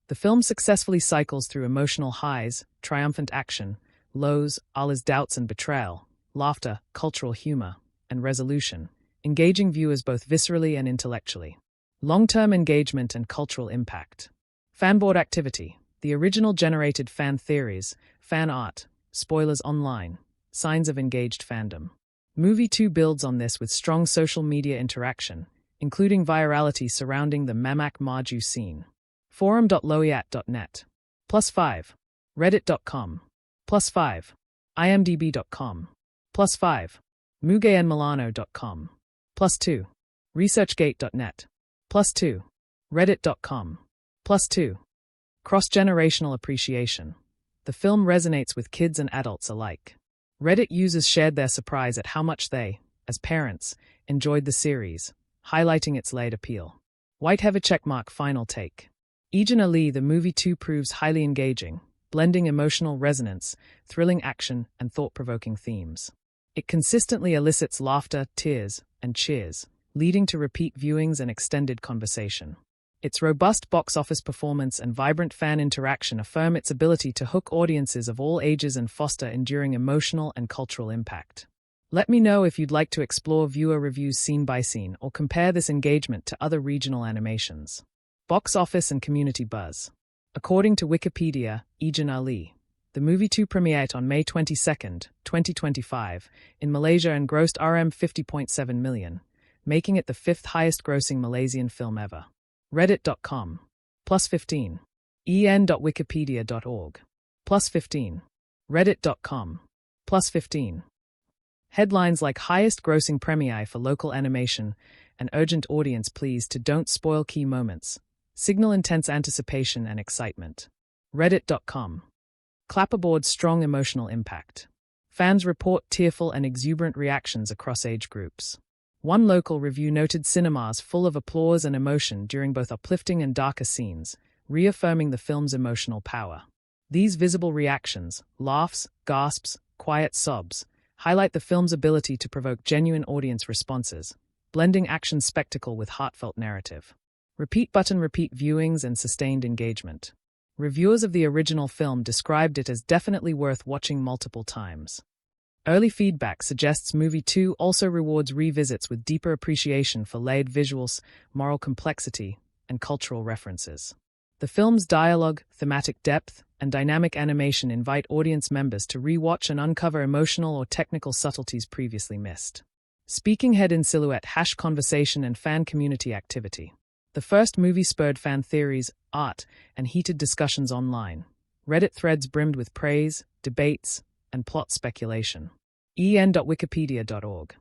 The film successfully cycles through emotional highs, triumphant action, lows, Allah's doubts and betrayal, laughter, cultural humor, and resolution, engaging viewers both viscerally and intellectually. Long-term engagement and cultural impact. Fanboard activity. The original generated fan theories, fan art, spoilers online, signs of engaged fandom. Movie 2 builds on this with strong social media interaction, including virality surrounding the Mamak Maju scene. Forum.loiat.net. +5. Reddit.com. +5. IMDb.com. +5. mugayenmilano.com. +2. ResearchGate.net. +2. Reddit.com. +2. Cross-generational appreciation. The film resonates with kids and adults alike. Reddit users shared their surprise at how much they, as parents, enjoyed the series, highlighting its layered appeal. Whiteheaver checkmark final take. Ejen Ali, the Movie 2 proves highly engaging, blending emotional resonance, thrilling action, and thought-provoking themes. It consistently elicits laughter, tears, and cheers, leading to repeat viewings and extended conversation. Its robust box office performance and vibrant fan interaction affirm its ability to hook audiences of all ages and foster enduring emotional and cultural impact. Let me know if you'd like to explore viewer reviews scene by scene or compare this engagement to other regional animations. Box office and community buzz. According to Wikipedia, Ejen Ali, the Movie 2 premiered on May 22, 2025, in Malaysia and grossed RM50.7 million, making it the fifth highest-grossing Malaysian film ever. Reddit.com. +15. en.wikipedia.org. +15. Reddit.com. +15. Headlines like highest-grossing premiere for local animation and urgent audience pleas to don't spoil key moments signal intense anticipation and excitement. Reddit.com. Clapperboard's strong emotional impact. Fans report tearful and exuberant reactions across age groups. One local review noted cinemas full of applause and emotion during both uplifting and darker scenes, reaffirming the film's emotional power. These visible reactions, laughs, gasps, quiet sobs, highlight the film's ability to provoke genuine audience responses, blending action spectacle with heartfelt narrative. Repeat viewings and sustained engagement. Reviewers of the original film described it as definitely worth watching multiple times. Early feedback suggests Movie 2 also rewards revisits with deeper appreciation for layered visuals, moral complexity, and cultural references. The film's dialogue, thematic depth, and dynamic animation invite audience members to rewatch and uncover emotional or technical subtleties previously missed. Speaking head in silhouette conversation and fan community activity. The first movie spurred fan theories, art, and heated discussions online. Reddit threads brimmed with praise, debates, and plot speculation. en.wikipedia.org.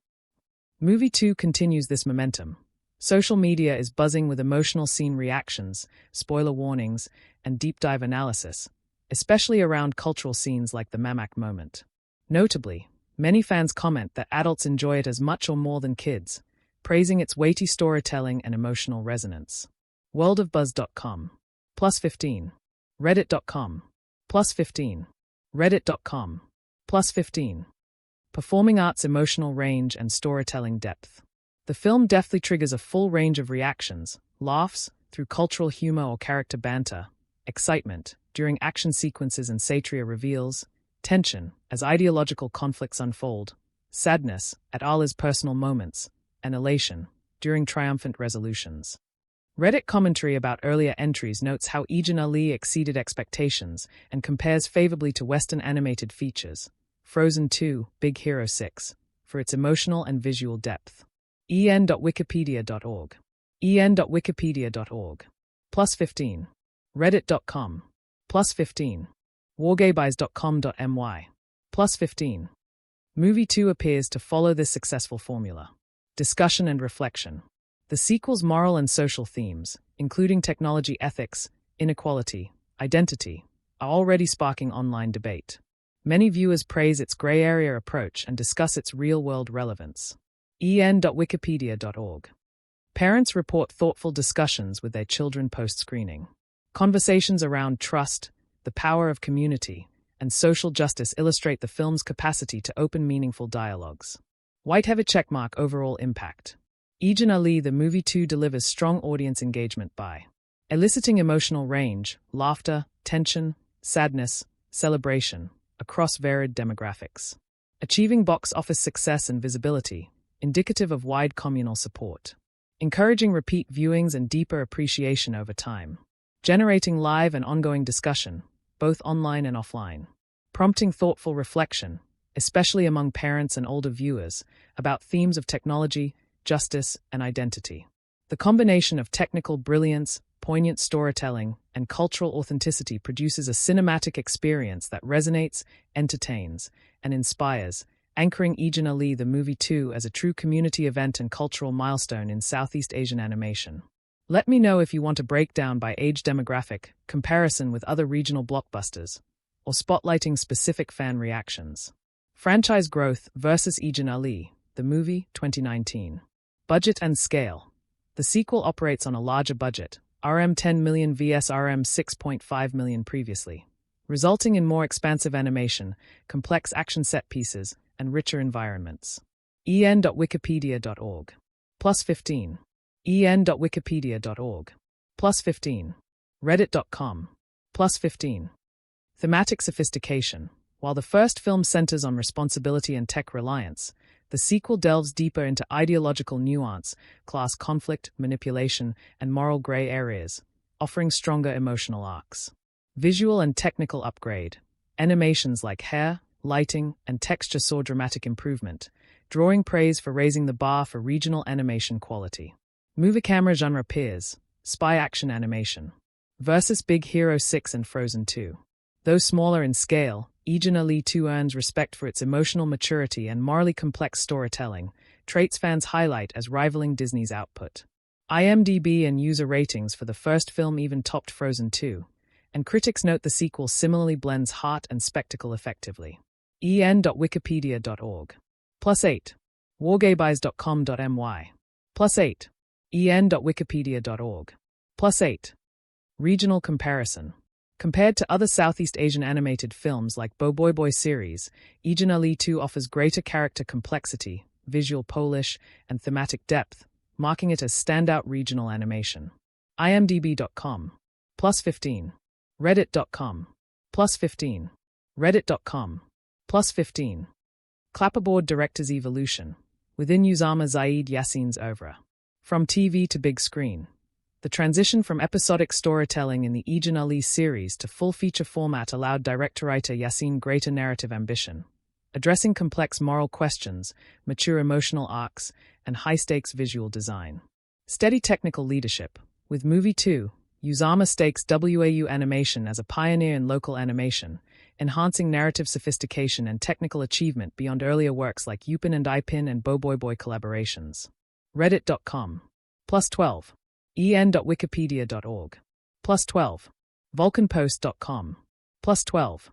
Movie 2 continues this momentum. Social media is buzzing with emotional scene reactions, spoiler warnings, and deep dive analysis, especially around cultural scenes like the Mamak moment. Notably, many fans comment that adults enjoy it as much or more than kids, praising its weighty storytelling and emotional resonance. Worldofbuzz.com. +15. Reddit.com. +15. Reddit.com. +15. Performing arts emotional range and storytelling depth. The film deftly triggers a full range of reactions, laughs, through cultural humor or character banter, excitement, during action sequences and satria reveals, tension, as ideological conflicts unfold, sadness, at Ali's personal moments, and elation, during triumphant resolutions. Reddit commentary about earlier entries notes how Ejen Ali exceeded expectations and compares favorably to Western animated features, Frozen 2, Big Hero 6, for its emotional and visual depth. en.wikipedia.org. en.wikipedia.org. +15. Reddit.com. +15. wargaybys.com.my. +15. Movie 2 appears to follow this successful formula. Discussion and reflection. The sequel's moral and social themes, including technology ethics, inequality, identity, are already sparking online debate. Many viewers praise its gray area approach and discuss its real-world relevance. en.wikipedia.org. Parents report thoughtful discussions with their children post-screening. Conversations around trust, the power of community, and social justice illustrate the film's capacity to open meaningful dialogues. Whiteheavy checkmark overall impact. Ejen Ali the movie 2 delivers strong audience engagement by eliciting emotional range, laughter, tension, sadness, celebration, across varied demographics. Achieving box office success and visibility, indicative of wide communal support. Encouraging repeat viewings and deeper appreciation over time. Generating live and ongoing discussion, both online and offline. Prompting thoughtful reflection, especially among parents and older viewers, about themes of technology, justice, and identity. The combination of technical brilliance, poignant storytelling, and cultural authenticity produces a cinematic experience that resonates, entertains, and inspires, anchoring Ejen Ali the movie 2 as a true community event and cultural milestone in Southeast Asian animation. Let me know if you want a breakdown by age demographic, comparison with other regional blockbusters, or spotlighting specific fan reactions. Franchise growth versus Ejen Ali, the movie, 2019. Budget and scale. The sequel operates on a larger budget, RM 10 million vs RM 6.5 million previously, resulting in more expansive animation, complex action set pieces, and richer environments. en.wikipedia.org. +15. en.wikipedia.org. +15. Reddit.com. +15. Thematic sophistication. While the first film centers on responsibility and tech reliance, the sequel delves deeper into ideological nuance, class conflict, manipulation, and moral gray areas, offering stronger emotional arcs. Visual and technical upgrade. Animations like hair, lighting, and texture saw dramatic improvement, drawing praise for raising the bar for regional animation quality. Movie camera genre peers, spy action animation. Versus Big Hero 6 and Frozen 2. Though smaller in scale, Ejen Ali 2 earns respect for its emotional maturity and morally complex storytelling, traits fans highlight as rivaling Disney's output. IMDb and user ratings for the first film even topped Frozen 2, and critics note the sequel similarly blends heart and spectacle effectively. en.wikipedia.org. +8. wargaybys.com.my. +8. en.wikipedia.org. +8. Regional comparison. Compared to other Southeast Asian animated films like Bo Boy Boy series, Ejen Ali 2 offers greater character complexity, visual polish, and thematic depth, marking it as standout regional animation. imdb.com. +15. reddit.com. +15. reddit.com. +15. Clapperboard Director's Evolution. Within Usama Zaid Yassin's oeuvre. From TV to big screen. The transition from episodic storytelling in the Ejen Ali series to full-feature format allowed director-writer Yassin greater narrative ambition, addressing complex moral questions, mature emotional arcs, and high-stakes visual design. Steady technical leadership. With Movie 2, Usama stakes WAU Animation as a pioneer in local animation, enhancing narrative sophistication and technical achievement beyond earlier works like Upin and Ipin and Bo Boy Boy collaborations. Reddit.com. +12. en.wikipedia.org. +12. vulcanpost.com. +12.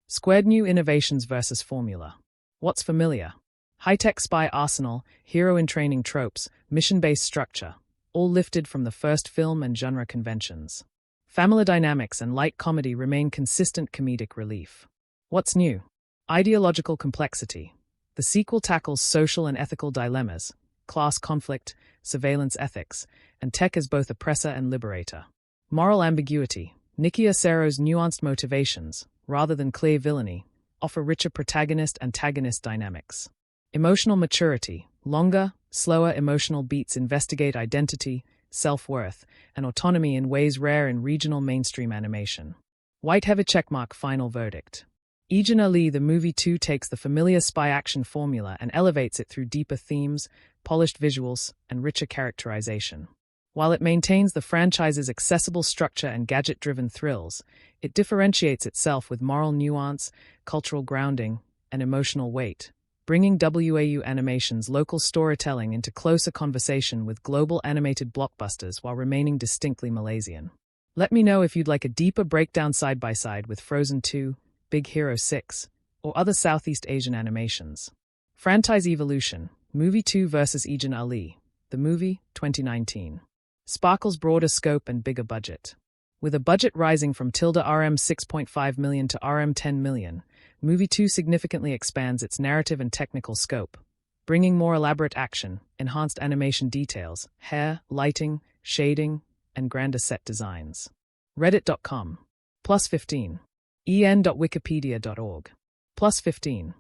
Squared new innovations versus formula. What's familiar? High-tech spy arsenal, hero-in-training tropes, mission-based structure, all lifted from the first film and genre conventions. Family dynamics and light comedy remain consistent comedic relief. What's new? Ideological complexity. The sequel tackles social and ethical dilemmas, class conflict, surveillance ethics, and tech as both oppressor and liberator. Moral ambiguity. Nicky Acero's nuanced motivations, rather than clear villainy, offer richer protagonist-antagonist dynamics. Emotional maturity. Longer, slower emotional beats investigate identity, self-worth, and autonomy in ways rare in regional mainstream animation. White heavy checkmark final verdict. Ejen Ali the movie 2 takes the familiar spy action formula and elevates it through deeper themes, polished visuals, and richer characterization. While it maintains the franchise's accessible structure and gadget-driven thrills, it differentiates itself with moral nuance, cultural grounding, and emotional weight, bringing WAU Animation's local storytelling into closer conversation with global animated blockbusters while remaining distinctly Malaysian. Let me know if you'd like a deeper breakdown side-by-side with Frozen 2, Big Hero 6, or other Southeast Asian animations. Franchise evolution, Movie 2 vs. Ejen Ali, the movie, 2019. Sparkle's broader scope and bigger budget. With a budget rising from Rm 6.5 million to Rm 10 million, Movie 2 significantly expands its narrative and technical scope, bringing more elaborate action, enhanced animation details, hair, lighting, shading, and grander set designs. Reddit.com. +15. en.wikipedia.org. +15.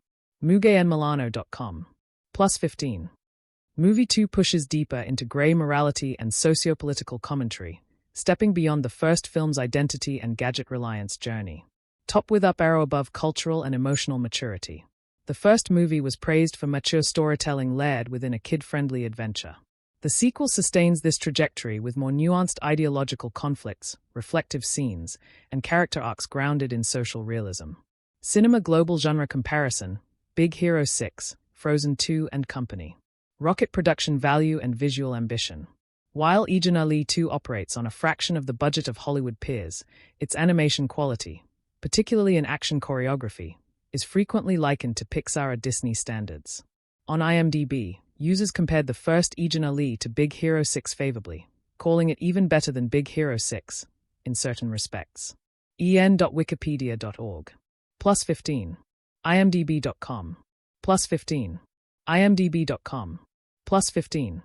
mugayenmilano.com. +15. Movie 2 pushes deeper into grey morality and socio-political commentary, stepping beyond the first film's identity and gadget-reliance journey. Top with up arrow above cultural and emotional maturity. The first movie was praised for mature storytelling layered within a kid-friendly adventure. The sequel sustains this trajectory with more nuanced ideological conflicts, reflective scenes, and character arcs grounded in social realism. Cinema Global Genre Comparison, Big Hero 6, Frozen 2 and Company. Rocket production value and visual ambition. While Ejen Ali 2 operates on a fraction of the budget of Hollywood peers, its animation quality, particularly in action choreography, is frequently likened to Pixar or Disney standards. On IMDb, users compared the first Ejen Ali to Big Hero 6 favorably, calling it even better than Big Hero 6, in certain respects. en.wikipedia.org. +15. imdb.com. +15. imdb.com. +15.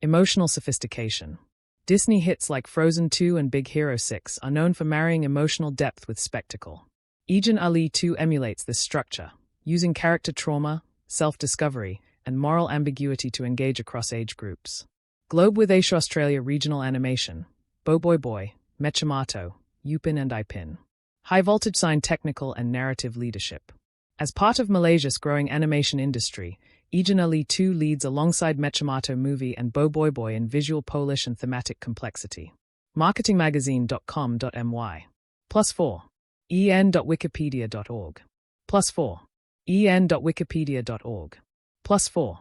Emotional sophistication. Disney hits like Frozen 2 and Big Hero 6 are known for marrying emotional depth with spectacle. Ejen Ali 2 emulates this structure, using character trauma, self-discovery, and moral ambiguity to engage across age groups. Globe with Asia Australia Regional Animation, Bo Boy Boy, Mechamato, Upin and Ipin. High voltage sign technical and narrative leadership. As part of Malaysia's growing animation industry, Ejen Ali 2 leads alongside Mechamato Movie and Bo Boy Boy in visual polish and thematic complexity. Marketingmagazine.com.my. +4. en.wikipedia.org. +4. en.wikipedia.org. +4.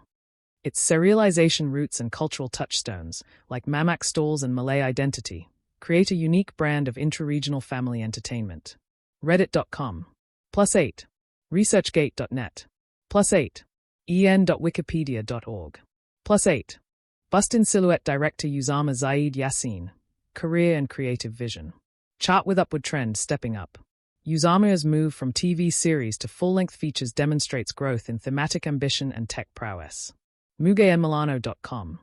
Its serialization roots and cultural touchstones, like Mamak stalls and Malay identity, create a unique brand of intra-regional family entertainment. Reddit.com. +8. ResearchGate.net. +8. en.wikipedia.org. +8. Bust in Silhouette director Usama Zaid Yassin. Career and creative vision. Chart with upward trend stepping up. Usama's move from TV series to full-length features demonstrates growth in thematic ambition and tech prowess. mugayenmilano.com.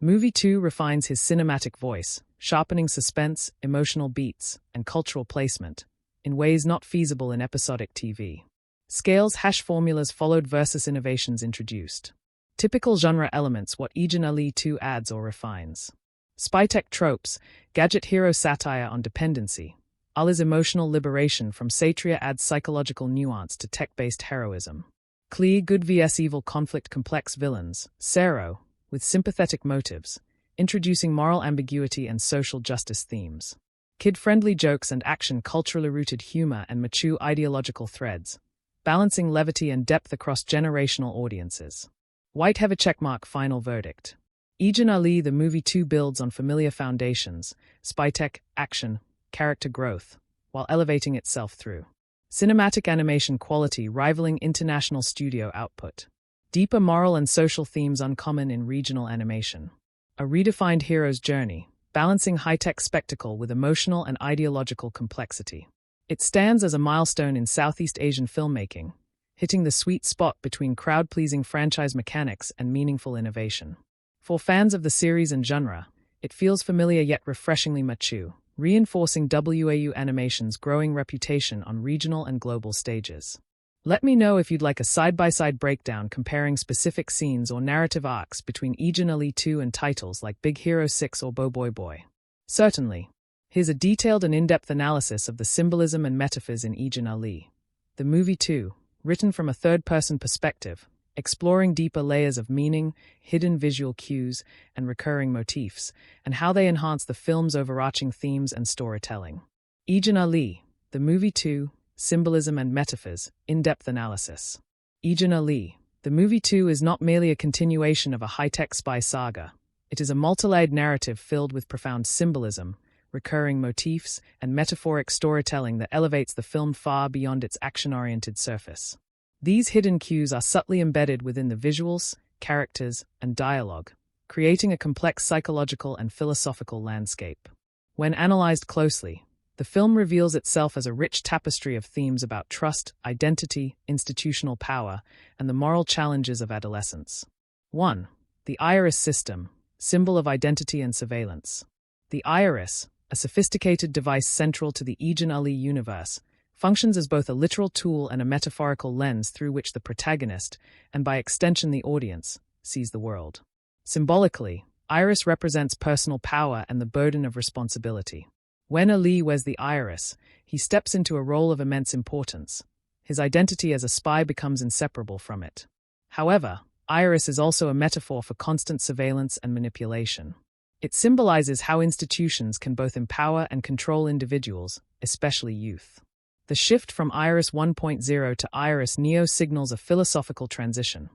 Movie 2 refines his cinematic voice, sharpening suspense, emotional beats, and cultural placement, in ways not feasible in episodic TV. Scales #formulas followed versus innovations introduced. Typical genre elements what Ejen Ali 2 adds or refines. Spy-tech tropes, gadget hero satire on dependency. Ali's emotional liberation from satria adds psychological nuance to tech-based heroism. Clear good vs evil conflict complex villains, Sero, with sympathetic motives, introducing moral ambiguity and social justice themes. Kid-friendly jokes and action culturally rooted humor and mature ideological threads, balancing levity and depth across generational audiences. White have a checkmark final verdict. Ejen Ali the movie 2 builds on familiar foundations, spy tech, action, character growth, while elevating itself through cinematic animation quality rivaling international studio output. Deeper moral and social themes uncommon in regional animation. A redefined hero's journey, balancing high-tech spectacle with emotional and ideological complexity. It stands as a milestone in Southeast Asian filmmaking, hitting the sweet spot between crowd-pleasing franchise mechanics and meaningful innovation. For fans of the series and genre, it feels familiar yet refreshingly mature, reinforcing WAU Animation's growing reputation on regional and global stages. Let me know if you'd like a side-by-side breakdown comparing specific scenes or narrative arcs between Ejen Ali 2 and titles like Big Hero 6 or Bo Boy Boy. Certainly. Here's a detailed and in-depth analysis of the symbolism and metaphors in Ejen Ali, the movie 2, written from a third-person perspective, exploring deeper layers of meaning, hidden visual cues, and recurring motifs, and how they enhance the film's overarching themes and storytelling. Ejen Ali, the movie 2, Symbolism and Metaphors, in-depth analysis. Ejen Ali, the movie 2 is not merely a continuation of a high-tech spy saga. It is a multi-layered narrative filled with profound symbolism, recurring motifs, and metaphoric storytelling that elevates the film far beyond its action-oriented surface. These hidden cues are subtly embedded within the visuals, characters, and dialogue, creating a complex psychological and philosophical landscape. When analyzed closely, the film reveals itself as a rich tapestry of themes about trust, identity, institutional power, and the moral challenges of adolescence. 1. The iris system, symbol of identity and surveillance. The iris, a sophisticated device central to the Ejen Ali universe, functions as both a literal tool and a metaphorical lens through which the protagonist, and by extension the audience, sees the world. Symbolically, iris represents personal power and the burden of responsibility. When Ali wears the iris, he steps into a role of immense importance. His identity as a spy becomes inseparable from it. However, iris is also a metaphor for constant surveillance and manipulation. It symbolizes how institutions can both empower and control individuals, especially youth. The shift from Iris 1.0 to Iris Neo signals a philosophical transition,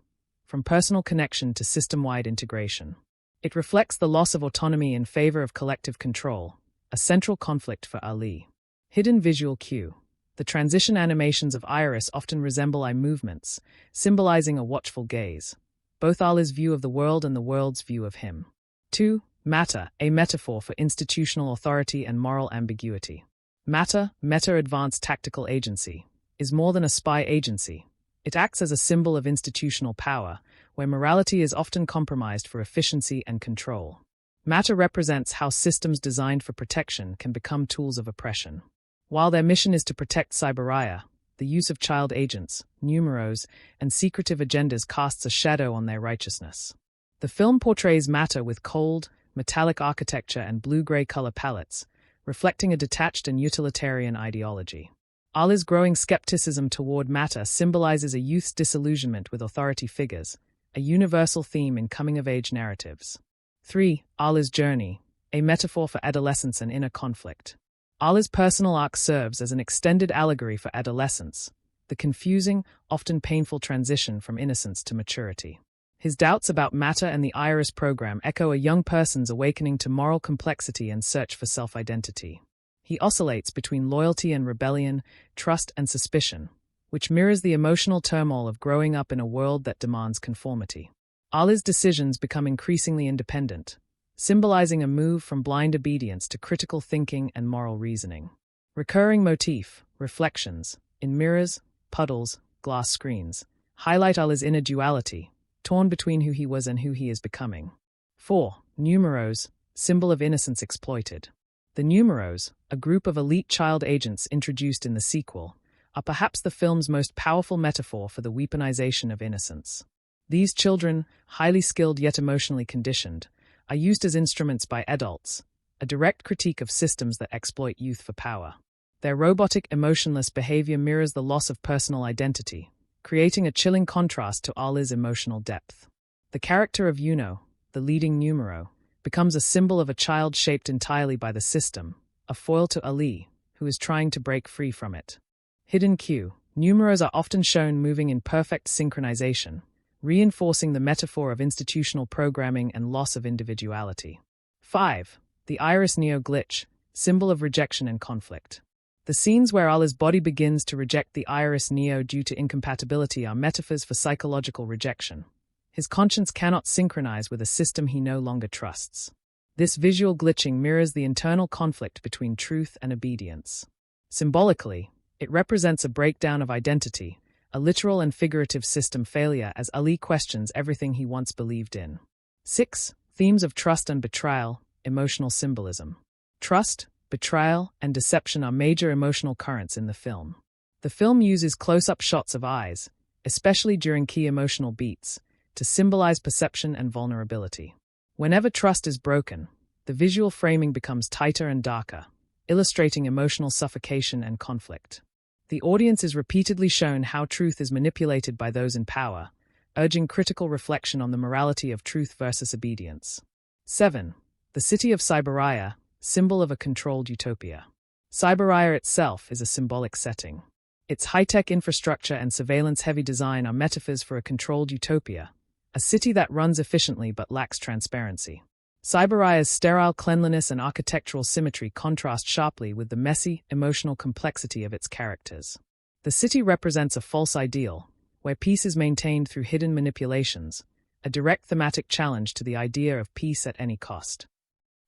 from personal connection to system-wide integration. It reflects the loss of autonomy in favor of collective control, a central conflict for Ali. Hidden visual cue. The transition animations of Iris often resemble eye movements, symbolizing a watchful gaze, both Ali's view of the world and the world's view of him. 2. Matter, a metaphor for institutional authority and moral ambiguity. Matter, Meta-Advanced Tactical Agency, is more than a spy agency. It acts as a symbol of institutional power, where morality is often compromised for efficiency and control. Matter represents how systems designed for protection can become tools of oppression. While their mission is to protect Cyberaya, the use of child agents, numeros, and secretive agendas casts a shadow on their righteousness. The film portrays Matter with cold, metallic architecture and blue-gray color palettes, reflecting a detached and utilitarian ideology. Ali's growing skepticism toward Matter symbolizes a youth's disillusionment with authority figures, a universal theme in coming-of-age narratives. 3. Ali's journey, a metaphor for adolescence and inner conflict. Ali's personal arc serves as an extended allegory for adolescence, the confusing, often painful transition from innocence to maturity. His doubts about Matter and the Iris program echo a young person's awakening to moral complexity and search for self-identity. He oscillates between loyalty and rebellion, trust and suspicion, which mirrors the emotional turmoil of growing up in a world that demands conformity. Ali's decisions become increasingly independent, symbolizing a move from blind obedience to critical thinking and moral reasoning. Recurring motif, reflections, in mirrors, puddles, glass screens, highlight Ali's inner duality, torn between who he was and who he is becoming. 4. Numeros, symbol of innocence exploited. The Numeros, a group of elite child agents introduced in the sequel, are perhaps the film's most powerful metaphor for the weaponization of innocence. These children, highly skilled yet emotionally conditioned, are used as instruments by adults, a direct critique of systems that exploit youth for power. Their robotic, emotionless behavior mirrors the loss of personal identity, creating a chilling contrast to Ali's emotional depth. The character of Yuno, the leading numero, becomes a symbol of a child shaped entirely by the system, a foil to Ali, who is trying to break free from it. Hidden cue. Numeros are often shown moving in perfect synchronization, reinforcing the metaphor of institutional programming and loss of individuality. 5. The Iris Neo glitch, symbol of rejection and conflict. The scenes where Ali's body begins to reject the iris neo due to incompatibility are metaphors for psychological rejection. His conscience cannot synchronize with a system he no longer trusts. This visual glitching mirrors the internal conflict between truth and obedience. Symbolically, it represents a breakdown of identity, a literal and figurative system failure as Ali questions everything he once believed in. 6. Themes of trust and betrayal, emotional symbolism. Trust, betrayal, and deception are major emotional currents in the film. The film uses close-up shots of eyes, especially during key emotional beats, to symbolize perception and vulnerability. Whenever trust is broken, the visual framing becomes tighter and darker, illustrating emotional suffocation and conflict. The audience is repeatedly shown how truth is manipulated by those in power, urging critical reflection on the morality of truth versus obedience. 7. The city of Cyberaya, symbol of a controlled utopia. Cyberaya itself is a symbolic setting. Its high-tech infrastructure and surveillance-heavy design are metaphors for a controlled utopia, a city that runs efficiently but lacks transparency. Cyberaya's sterile cleanliness and architectural symmetry contrast sharply with the messy, emotional complexity of its characters. The city represents a false ideal, where peace is maintained through hidden manipulations, a direct thematic challenge to the idea of peace at any cost.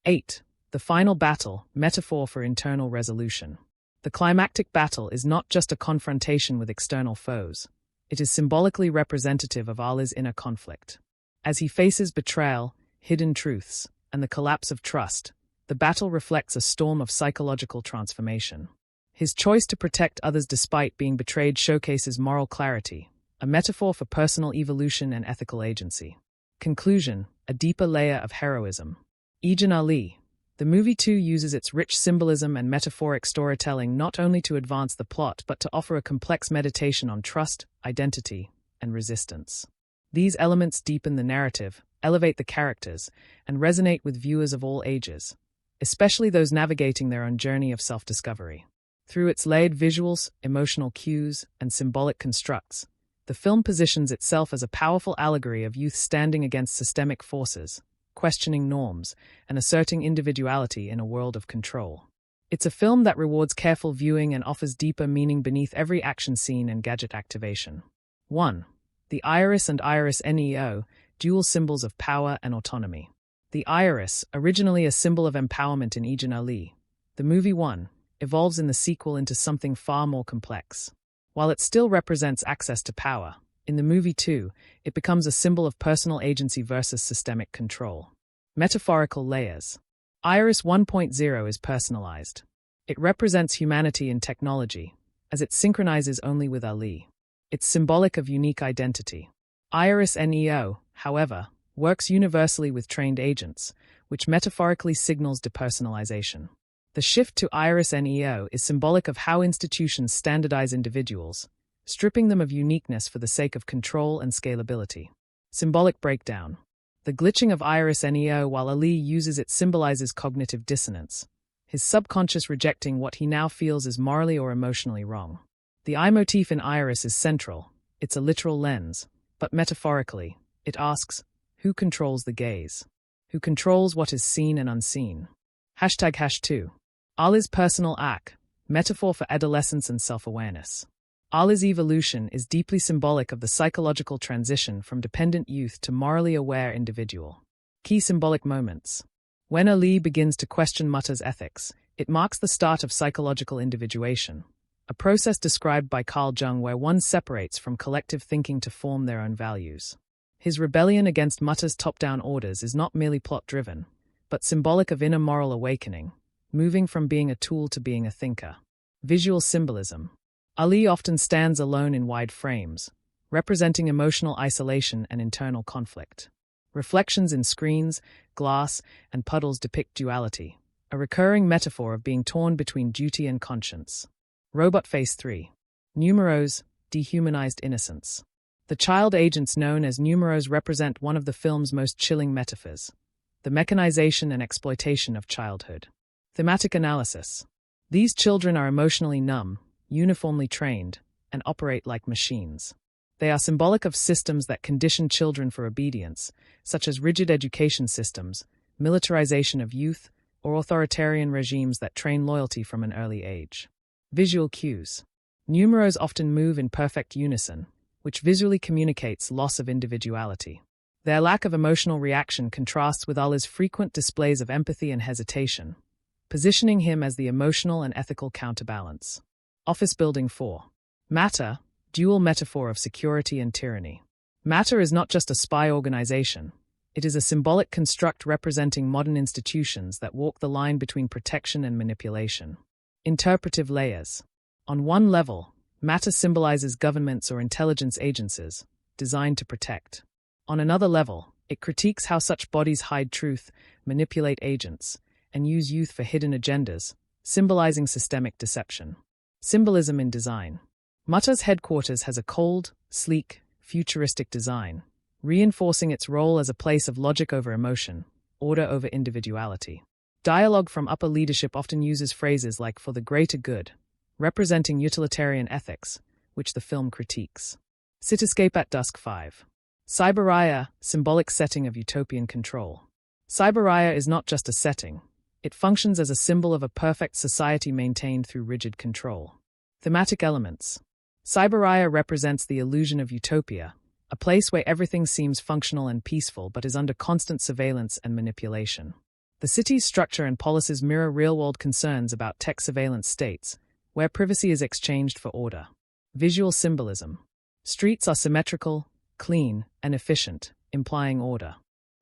8. The final battle, metaphor for internal resolution. The climactic battle is not just a confrontation with external foes. It is symbolically representative of Ali's inner conflict. As he faces betrayal, hidden truths, and the collapse of trust, the battle reflects a storm of psychological transformation. His choice to protect others despite being betrayed showcases moral clarity, a metaphor for personal evolution and ethical agency. Conclusion, a deeper layer of heroism. Ejen Ali. The movie too uses its rich symbolism and metaphoric storytelling not only to advance the plot but to offer a complex meditation on trust, identity, and resistance. These elements deepen the narrative, elevate the characters, and resonate with viewers of all ages, especially those navigating their own journey of self-discovery. Through its layered visuals, emotional cues, and symbolic constructs, the film positions itself as a powerful allegory of youth standing against systemic forces, questioning norms, and asserting individuality in a world of control. It's a film that rewards careful viewing and offers deeper meaning beneath every action scene and gadget activation. 1. The iris and iris neo, dual symbols of power and autonomy. The iris, originally a symbol of empowerment in Ejen Ali, the movie 1, evolves in the sequel into something far more complex. While it still represents access to power, in the movie 2, it becomes a symbol of personal agency versus systemic control. Metaphorical layers. Iris 1.0 is personalized. It represents humanity in technology, as it synchronizes only with Ali. It's symbolic of unique identity. Iris neo, however, works universally with trained agents, which metaphorically signals depersonalization. The shift to iris neo is symbolic of how institutions standardize individuals, stripping them of uniqueness for the sake of control and scalability. Symbolic breakdown. The glitching of iris neo while Ali uses it symbolizes cognitive dissonance, his subconscious rejecting what he now feels is morally or emotionally wrong. The eye motif in iris is central. It's a literal lens, but metaphorically, it asks, who controls the gaze? Who controls what is seen and unseen? #2. Ali's personal arc, metaphor for adolescence and self-awareness. Ali's evolution is deeply symbolic of the psychological transition from dependent youth to morally aware individual. Key symbolic moments. When Ali begins to question Mutter's ethics, it marks the start of psychological individuation, a process described by Carl Jung where one separates from collective thinking to form their own values. His rebellion against Mutter's top-down orders is not merely plot-driven, but symbolic of inner moral awakening, moving from being a tool to being a thinker. Visual symbolism. Ali often stands alone in wide frames, representing emotional isolation and internal conflict. Reflections in screens, glass, and puddles depict duality, a recurring metaphor of being torn between duty and conscience. Robot Face 3. Numeros, dehumanized innocence. The child agents known as numeros represent one of the film's most chilling metaphors, the mechanization and exploitation of childhood. Thematic analysis. These children are emotionally numb, uniformly trained, and operate like machines. They are symbolic of systems that condition children for obedience, such as rigid education systems, militarization of youth, or authoritarian regimes that train loyalty from an early age. Visual cues. Numerals often move in perfect unison, which visually communicates loss of individuality. Their lack of emotional reaction contrasts with Ali's frequent displays of empathy and hesitation, positioning him as the emotional and ethical counterbalance. Office Building 4. Matter, dual metaphor of security and tyranny. Matter is not just a spy organization. It is a symbolic construct representing modern institutions that walk the line between protection and manipulation. Interpretive layers. On one level, matter symbolizes governments or intelligence agencies, designed to protect. On another level, it critiques how such bodies hide truth, manipulate agents, and use youth for hidden agendas, symbolizing systemic deception. Symbolism in design. Matter's headquarters has a cold, sleek, futuristic design, reinforcing its role as a place of logic over emotion, order over individuality. Dialogue from upper leadership often uses phrases like "for the greater good," representing utilitarian ethics, which the film critiques. Cityscape at Dusk 5. Cyberraya, symbolic setting of utopian control. Cyberraya is not just a setting. It functions as a symbol of a perfect society maintained through rigid control. Thematic elements. Cyberraya represents the illusion of utopia, a place where everything seems functional and peaceful but is under constant surveillance and manipulation. The city's structure and policies mirror real-world concerns about tech surveillance states, where privacy is exchanged for order. Visual symbolism. Streets are symmetrical, clean, and efficient, implying order.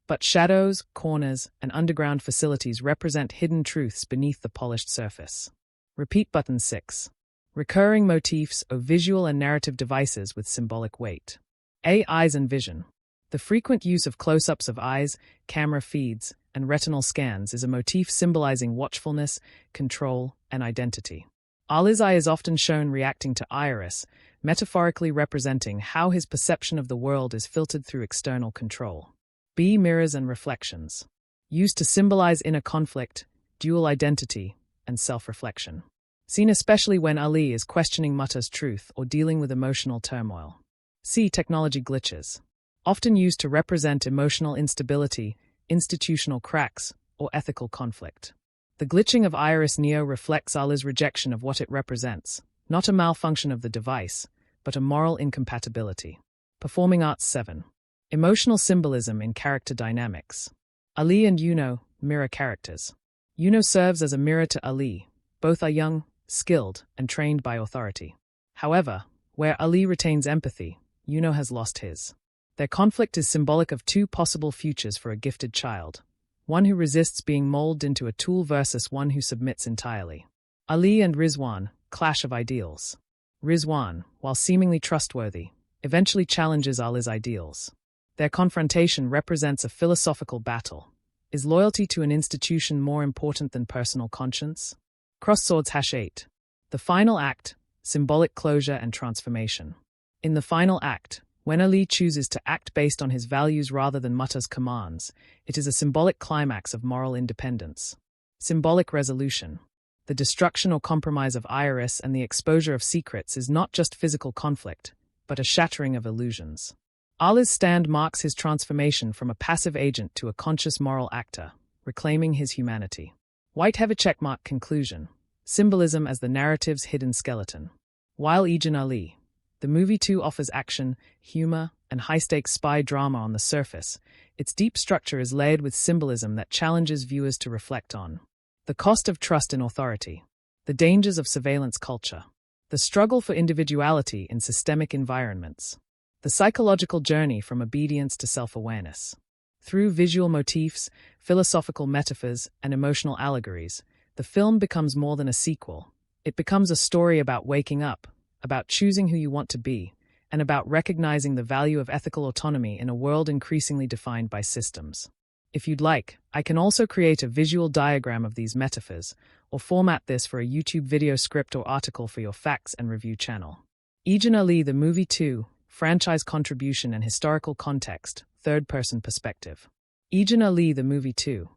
But shadows, corners, and underground facilities represent hidden truths beneath the polished surface. Repeat button 6. Recurring motifs of visual and narrative devices with symbolic weight. Eyes and vision. The frequent use of close-ups of eyes, camera feeds, and retinal scans is a motif symbolizing watchfulness, control, and identity. Ali's eye is often shown reacting to iris, metaphorically representing how his perception of the world is filtered through external control. Mirrors and reflections. Used to symbolize inner conflict, dual identity, and self-reflection. Seen especially when Ali is questioning Matter's truth or dealing with emotional turmoil. Technology glitches. Often used to represent emotional instability, institutional cracks, or ethical conflict. The glitching of Iris Neo reflects Ali's rejection of what it represents, not a malfunction of the device, but a moral incompatibility. Performing Arts 7. Emotional symbolism in character dynamics. Ali and Yuno, mirror characters. Yuno serves as a mirror to Ali. Both are young, skilled, and trained by authority. However, where Ali retains empathy, Yuno has lost his. Their conflict is symbolic of two possible futures for a gifted child. One who resists being molded into a tool versus one who submits entirely. Ali and Rizwan, clash of ideals. Rizwan, while seemingly trustworthy, eventually challenges Ali's ideals. Their confrontation represents a philosophical battle. Is loyalty to an institution more important than personal conscience? Cross-swords #8. The final act, symbolic closure and transformation. In the final act, when Ali chooses to act based on his values rather than Matter's commands, it is a symbolic climax of moral independence. Symbolic resolution. The destruction or compromise of Iris and the exposure of secrets is not just physical conflict, but a shattering of illusions. Ali's stand marks his transformation from a passive agent to a conscious moral actor, reclaiming his humanity. White have a checkmark conclusion. Symbolism as the narrative's hidden skeleton. While Ejen Ali, the movie too offers action, humor, and high-stakes spy drama on the surface, its deep structure is layered with symbolism that challenges viewers to reflect on. The cost of trust in authority. The dangers of surveillance culture. The struggle for individuality in systemic environments. The psychological journey from obedience to self-awareness. Through visual motifs, philosophical metaphors, and emotional allegories, the film becomes more than a sequel. It becomes a story about waking up, about choosing who you want to be, and about recognizing the value of ethical autonomy in a world increasingly defined by systems. If you'd like, I can also create a visual diagram of these metaphors, or format this for a YouTube video script or article for your facts and review channel. Ejen Ali the Movie 2, Franchise Contribution and Historical Context, Third-Person Perspective. Ejen Ali the Movie 2,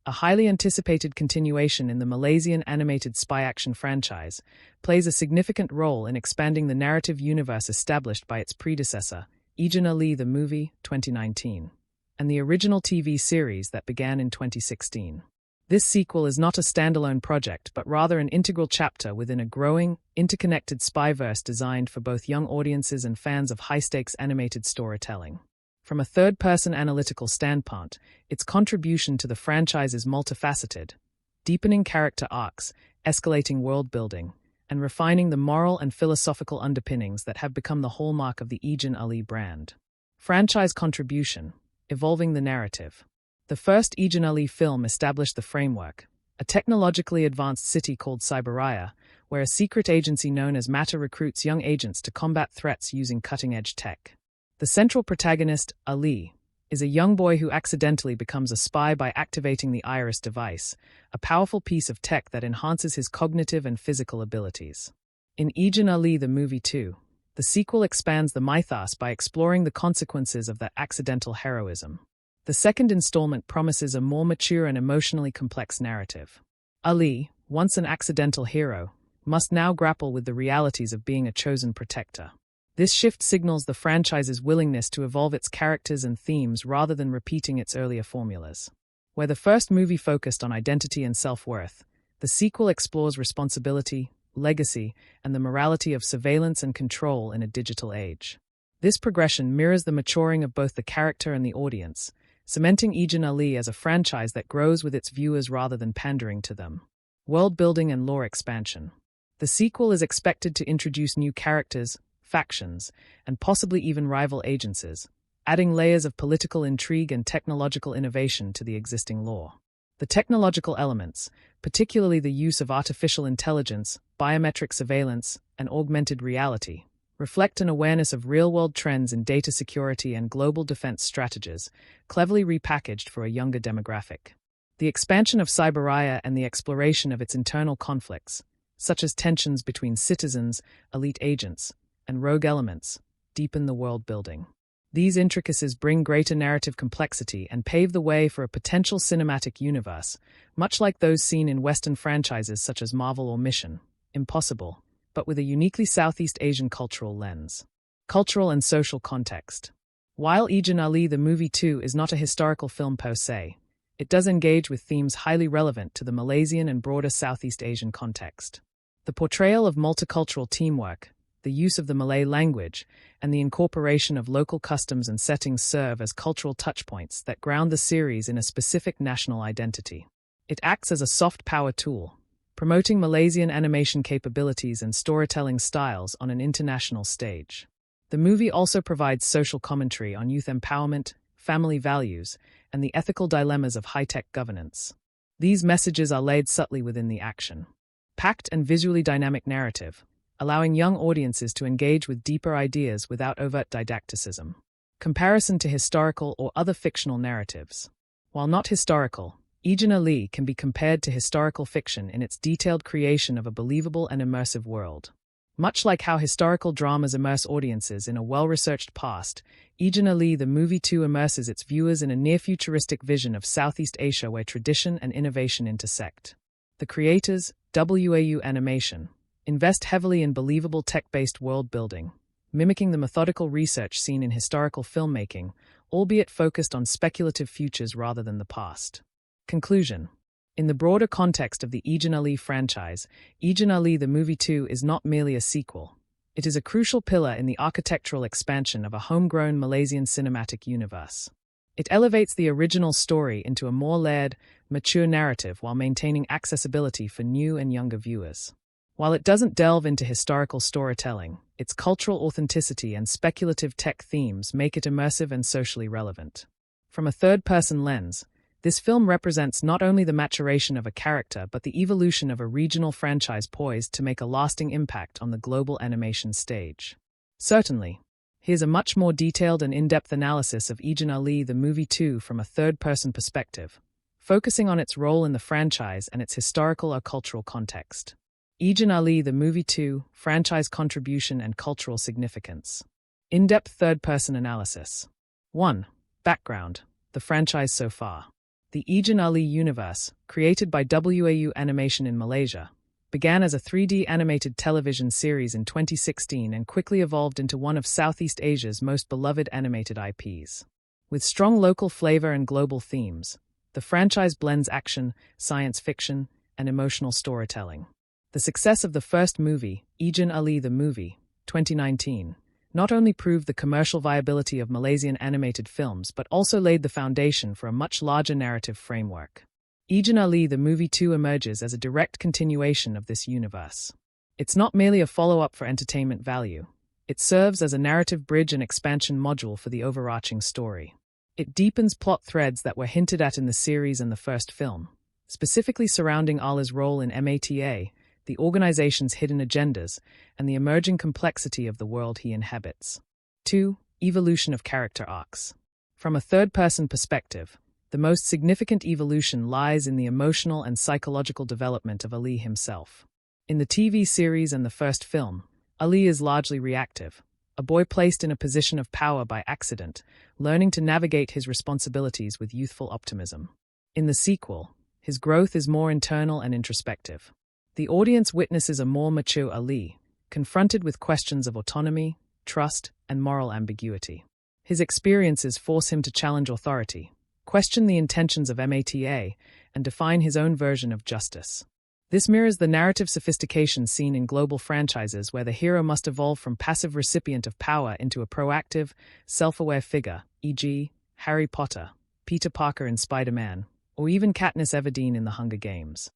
a highly anticipated continuation in the Malaysian animated spy action franchise, plays a significant role in expanding the narrative universe established by its predecessor, Ejen Ali the Movie, 2019, and the original TV series that began in 2016. This sequel is not a standalone project, but rather an integral chapter within a growing, interconnected spyverse designed for both young audiences and fans of high-stakes animated storytelling. From a third-person analytical standpoint, its contribution to the franchise is multifaceted, deepening character arcs, escalating world-building, and refining the moral and philosophical underpinnings that have become the hallmark of the Ejen Ali brand. Franchise contribution: evolving the narrative. The first Ejen Ali film established the framework, a technologically advanced city called Cyberaya, where a secret agency known as Matter recruits young agents to combat threats using cutting-edge tech. The central protagonist, Ali, is a young boy who accidentally becomes a spy by activating the Iris device, a powerful piece of tech that enhances his cognitive and physical abilities. In Ejen Ali the Movie 2, the sequel expands the mythos by exploring the consequences of that accidental heroism. The second installment promises a more mature and emotionally complex narrative. Ali, once an accidental hero, must now grapple with the realities of being a chosen protector. This shift signals the franchise's willingness to evolve its characters and themes rather than repeating its earlier formulas. Where the first movie focused on identity and self-worth, the sequel explores responsibility, legacy, and the morality of surveillance and control in a digital age. This progression mirrors the maturing of both the character and the audience, cementing Ejen Ali as a franchise that grows with its viewers rather than pandering to them. World building and lore expansion. The sequel is expected to introduce new characters, factions, and possibly even rival agencies, adding layers of political intrigue and technological innovation to the existing lore. The technological elements, particularly the use of artificial intelligence, biometric surveillance, and augmented reality, reflect an awareness of real-world trends in data security and global defense strategies, cleverly repackaged for a younger demographic. The expansion of Cyberaya and the exploration of its internal conflicts, such as tensions between citizens, elite agents, and rogue elements, deepen the world building. These intricacies bring greater narrative complexity and pave the way for a potential cinematic universe, much like those seen in Western franchises such as Marvel or Mission Impossible, but with a uniquely Southeast Asian cultural lens. Cultural and social context. While Ejen Ali the Movie 2 is not a historical film per se, it does engage with themes highly relevant to the Malaysian and broader Southeast Asian context. The portrayal of multicultural teamwork, the use of the Malay language, and the incorporation of local customs and settings serve as cultural touchpoints that ground the series in a specific national identity. It acts as a soft power tool, promoting Malaysian animation capabilities and storytelling styles on an international stage. The movie also provides social commentary on youth empowerment, family values, and the ethical dilemmas of high-tech governance. These messages are laid subtly within the action. Packed and visually dynamic narrative, allowing young audiences to engage with deeper ideas without overt didacticism. Comparison to historical or other fictional narratives. While not historical, Ejen Ali can be compared to historical fiction in its detailed creation of a believable and immersive world. Much like how historical dramas immerse audiences in a well-researched past, Ejen Ali the Movie 2 immerses its viewers in a near-futuristic vision of Southeast Asia where tradition and innovation intersect. The creators, WAU Animation, invest heavily in believable tech-based world building, mimicking the methodical research seen in historical filmmaking, albeit focused on speculative futures rather than the past. Conclusion. In the broader context of the Ejen Ali franchise, Ejen Ali the Movie 2 is not merely a sequel. It is a crucial pillar in the architectural expansion of a homegrown Malaysian cinematic universe. It elevates the original story into a more layered, mature narrative while maintaining accessibility for new and younger viewers. While it doesn't delve into historical storytelling, its cultural authenticity and speculative tech themes make it immersive and socially relevant. From a third-person lens, this film represents not only the maturation of a character but the evolution of a regional franchise poised to make a lasting impact on the global animation stage. Certainly, here's a much more detailed and in-depth analysis of Ejen Ali the Movie 2 from a third-person perspective, focusing on its role in the franchise and its historical or cultural context. Ejen Ali the Movie 2, franchise contribution and cultural significance. In-depth third-person analysis. 1. Background, the franchise so far. The Ejen Ali universe, created by WAU Animation in Malaysia, began as a 3D animated television series in 2016 and quickly evolved into one of Southeast Asia's most beloved animated IPs. With strong local flavor and global themes, The franchise blends action, science fiction, and emotional storytelling. The success of the first movie, Ejen Ali the Movie, 2019, not only proved the commercial viability of Malaysian animated films but also laid the foundation for a much larger narrative framework. Ejen Ali the Movie 2 emerges as a direct continuation of this universe. It's not merely a follow-up for entertainment value. It serves as a narrative bridge and expansion module for the overarching story. It deepens plot threads that were hinted at in the series and the first film, specifically surrounding Ali's role in MATA, the organization's hidden agendas, and the emerging complexity of the world he inhabits. 2. Evolution of character arcs. From a third-person perspective, the most significant evolution lies in the emotional and psychological development of Ali himself. In the TV series and the first film, Ali is largely reactive, a boy placed in a position of power by accident, learning to navigate his responsibilities with youthful optimism. In the sequel, his growth is more internal and introspective. The audience witnesses a more mature Ali, confronted with questions of autonomy, trust, and moral ambiguity. His experiences force him to challenge authority, question the intentions of MATA, and define his own version of justice. This mirrors the narrative sophistication seen in global franchises where the hero must evolve from passive recipient of power into a proactive, self-aware figure, e.g., Harry Potter, Peter Parker in Spider-Man, or even Katniss Everdeen in The Hunger Games.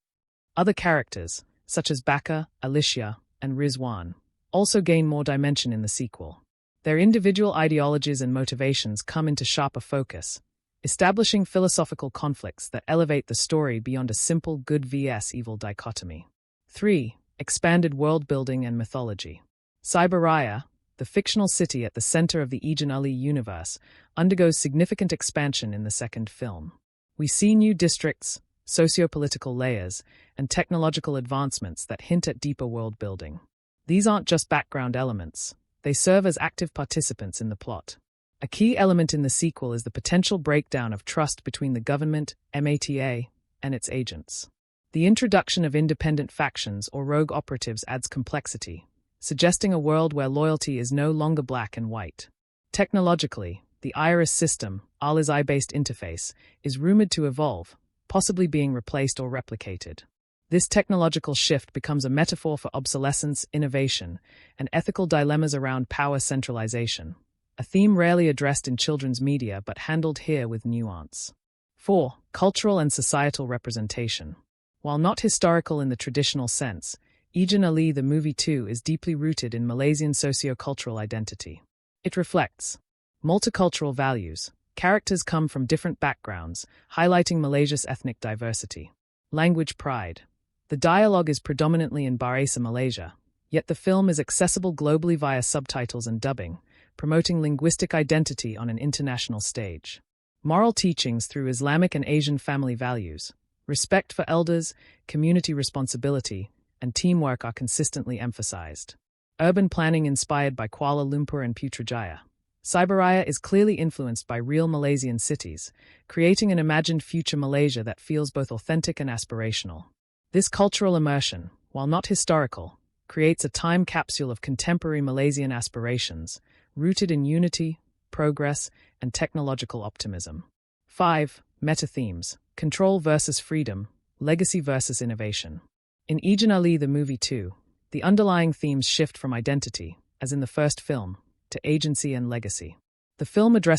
Other characters, such as Baka, Alicia, and Rizwan, also gain more dimension in the sequel. Their individual ideologies and motivations come into sharper focus, establishing philosophical conflicts that elevate the story beyond a simple good vs evil dichotomy. 3. Expanded world-building and mythology. Cyberraya, the fictional city at the center of the Ejen Ali universe, undergoes significant expansion in the second film. We see new districts, socio-political layers, and technological advancements that hint at deeper world-building. These aren't just background elements. They serve as active participants in the plot. A key element in the sequel is the potential breakdown of trust between the government, MATA, and its agents. The introduction of independent factions or rogue operatives adds complexity, suggesting a world where loyalty is no longer black and white. Technologically, the iris system, Ali's eye-based interface, is rumored to evolve, possibly being replaced or replicated. This technological shift becomes a metaphor for obsolescence, innovation, and ethical dilemmas around power centralization, a theme rarely addressed in children's media but handled here with nuance. 4. Cultural and societal representation. While not historical in the traditional sense, Ejen Ali the Movie 2 is deeply rooted in Malaysian socio-cultural identity. It reflects multicultural values. Characters come from different backgrounds, highlighting Malaysia's ethnic diversity. Language pride. The dialogue is predominantly in Bahasa Malaysia, yet the film is accessible globally via subtitles and dubbing, promoting linguistic identity on an international stage. Moral teachings through Islamic and Asian family values, respect for elders, community responsibility, and teamwork are consistently emphasized. Urban planning inspired by Kuala Lumpur and Putrajaya. Cyberraya is clearly influenced by real Malaysian cities, creating an imagined future Malaysia that feels both authentic and aspirational. This cultural immersion, while not historical, creates a time capsule of contemporary Malaysian aspirations, rooted in unity, progress, and technological optimism. 5. Meta-themes. Control versus freedom, legacy versus innovation. In Ejen Ali the Movie 2, the underlying themes shift from identity, as in the first film, to agency and legacy. The film addresses